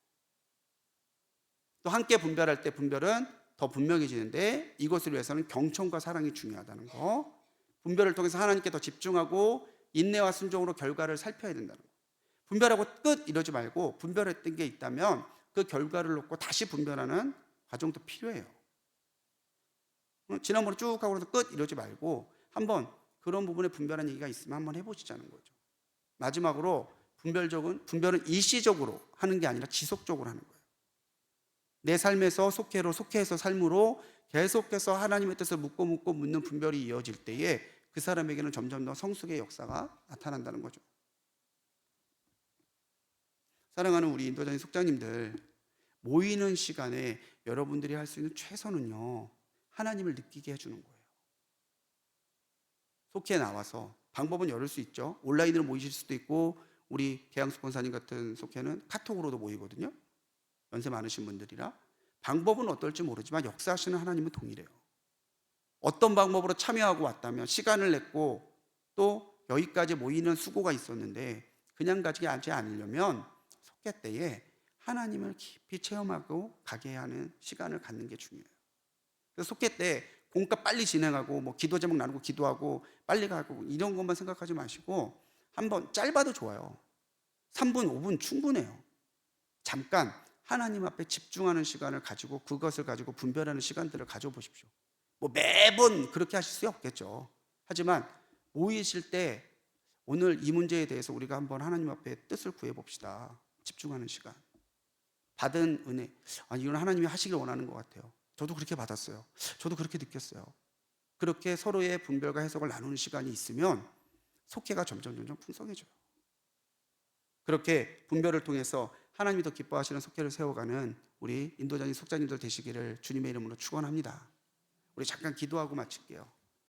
또 함께 분별할 때 분별은 더 분명해지는데 이것을 위해서는 경청과 사랑이 중요하다는 거, 분별을 통해서 하나님께 더 집중하고 인내와 순종으로 결과를 살펴야 된다는 거. 분별하고 끝 이러지 말고 분별했던 게 있다면 그 결과를 놓고 다시 분별하는 과정도 필요해요. 지난번에 쭉 하고 나서 끝 이러지 말고 한번 그런 부분에 분별한 얘기가 있으면 한번 해보시자는 거죠. 마지막으로 분별은 일시적으로 하는 게 아니라 지속적으로 하는 거예요. 내 삶에서 속해서 삶으로 계속해서 하나님의 뜻을 묻고 묻는 분별이 이어질 때에 그 사람에게는 점점 더 성숙의 역사가 나타난다는 거죠. 사랑하는 우리 인도자님, 속장님들, 모이는 시간에 여러분들이 할 수 있는 최선은요, 하나님을 느끼게 해주는 거예요. 속해 나와서 방법은 여러 수 있죠. 온라인으로 모이실 수도 있고 우리 계양수 권사님 같은 속해는 카톡으로도 모이거든요. 연세 많으신 분들이라. 방법은 어떨지 모르지만 역사하시는 하나님은 동일해요. 어떤 방법으로 참여하고 왔다면 시간을 냈고 또 여기까지 모이는 수고가 있었는데 그냥 가지 않으려면 속해 때에 하나님을 깊이 체험하고 가게 하는 시간을 갖는 게 중요해요. 그래서 속해 때 공과 빨리 진행하고 뭐 기도 제목 나누고 기도하고 빨리 가고 이런 것만 생각하지 마시고 한번 짧아도 좋아요. 3분, 5분 충분해요. 잠깐 하나님 앞에 집중하는 시간을 가지고 그것을 가지고 분별하는 시간들을 가져보십시오. 뭐 매번 그렇게 하실 수 없겠죠. 하지만 모이실 때 오늘 이 문제에 대해서 우리가 한번 하나님 앞에 뜻을 구해 봅시다. 집중하는 시간. 받은 은혜, 이건 하나님이 하시길 원하는 것 같아요. 저도 그렇게 받았어요. 저도 그렇게 느꼈어요. 그렇게 서로의 분별과 해석을 나누는 시간이 있으면 속회가 점점 풍성해져요. 그렇게 분별을 통해서 하나님이 더 기뻐하시는 속회를 세워가는 우리 인도자님, 속자님들 되시기를 주님의 이름으로 축원합니다. 우리 잠깐 기도하고 마칠게요.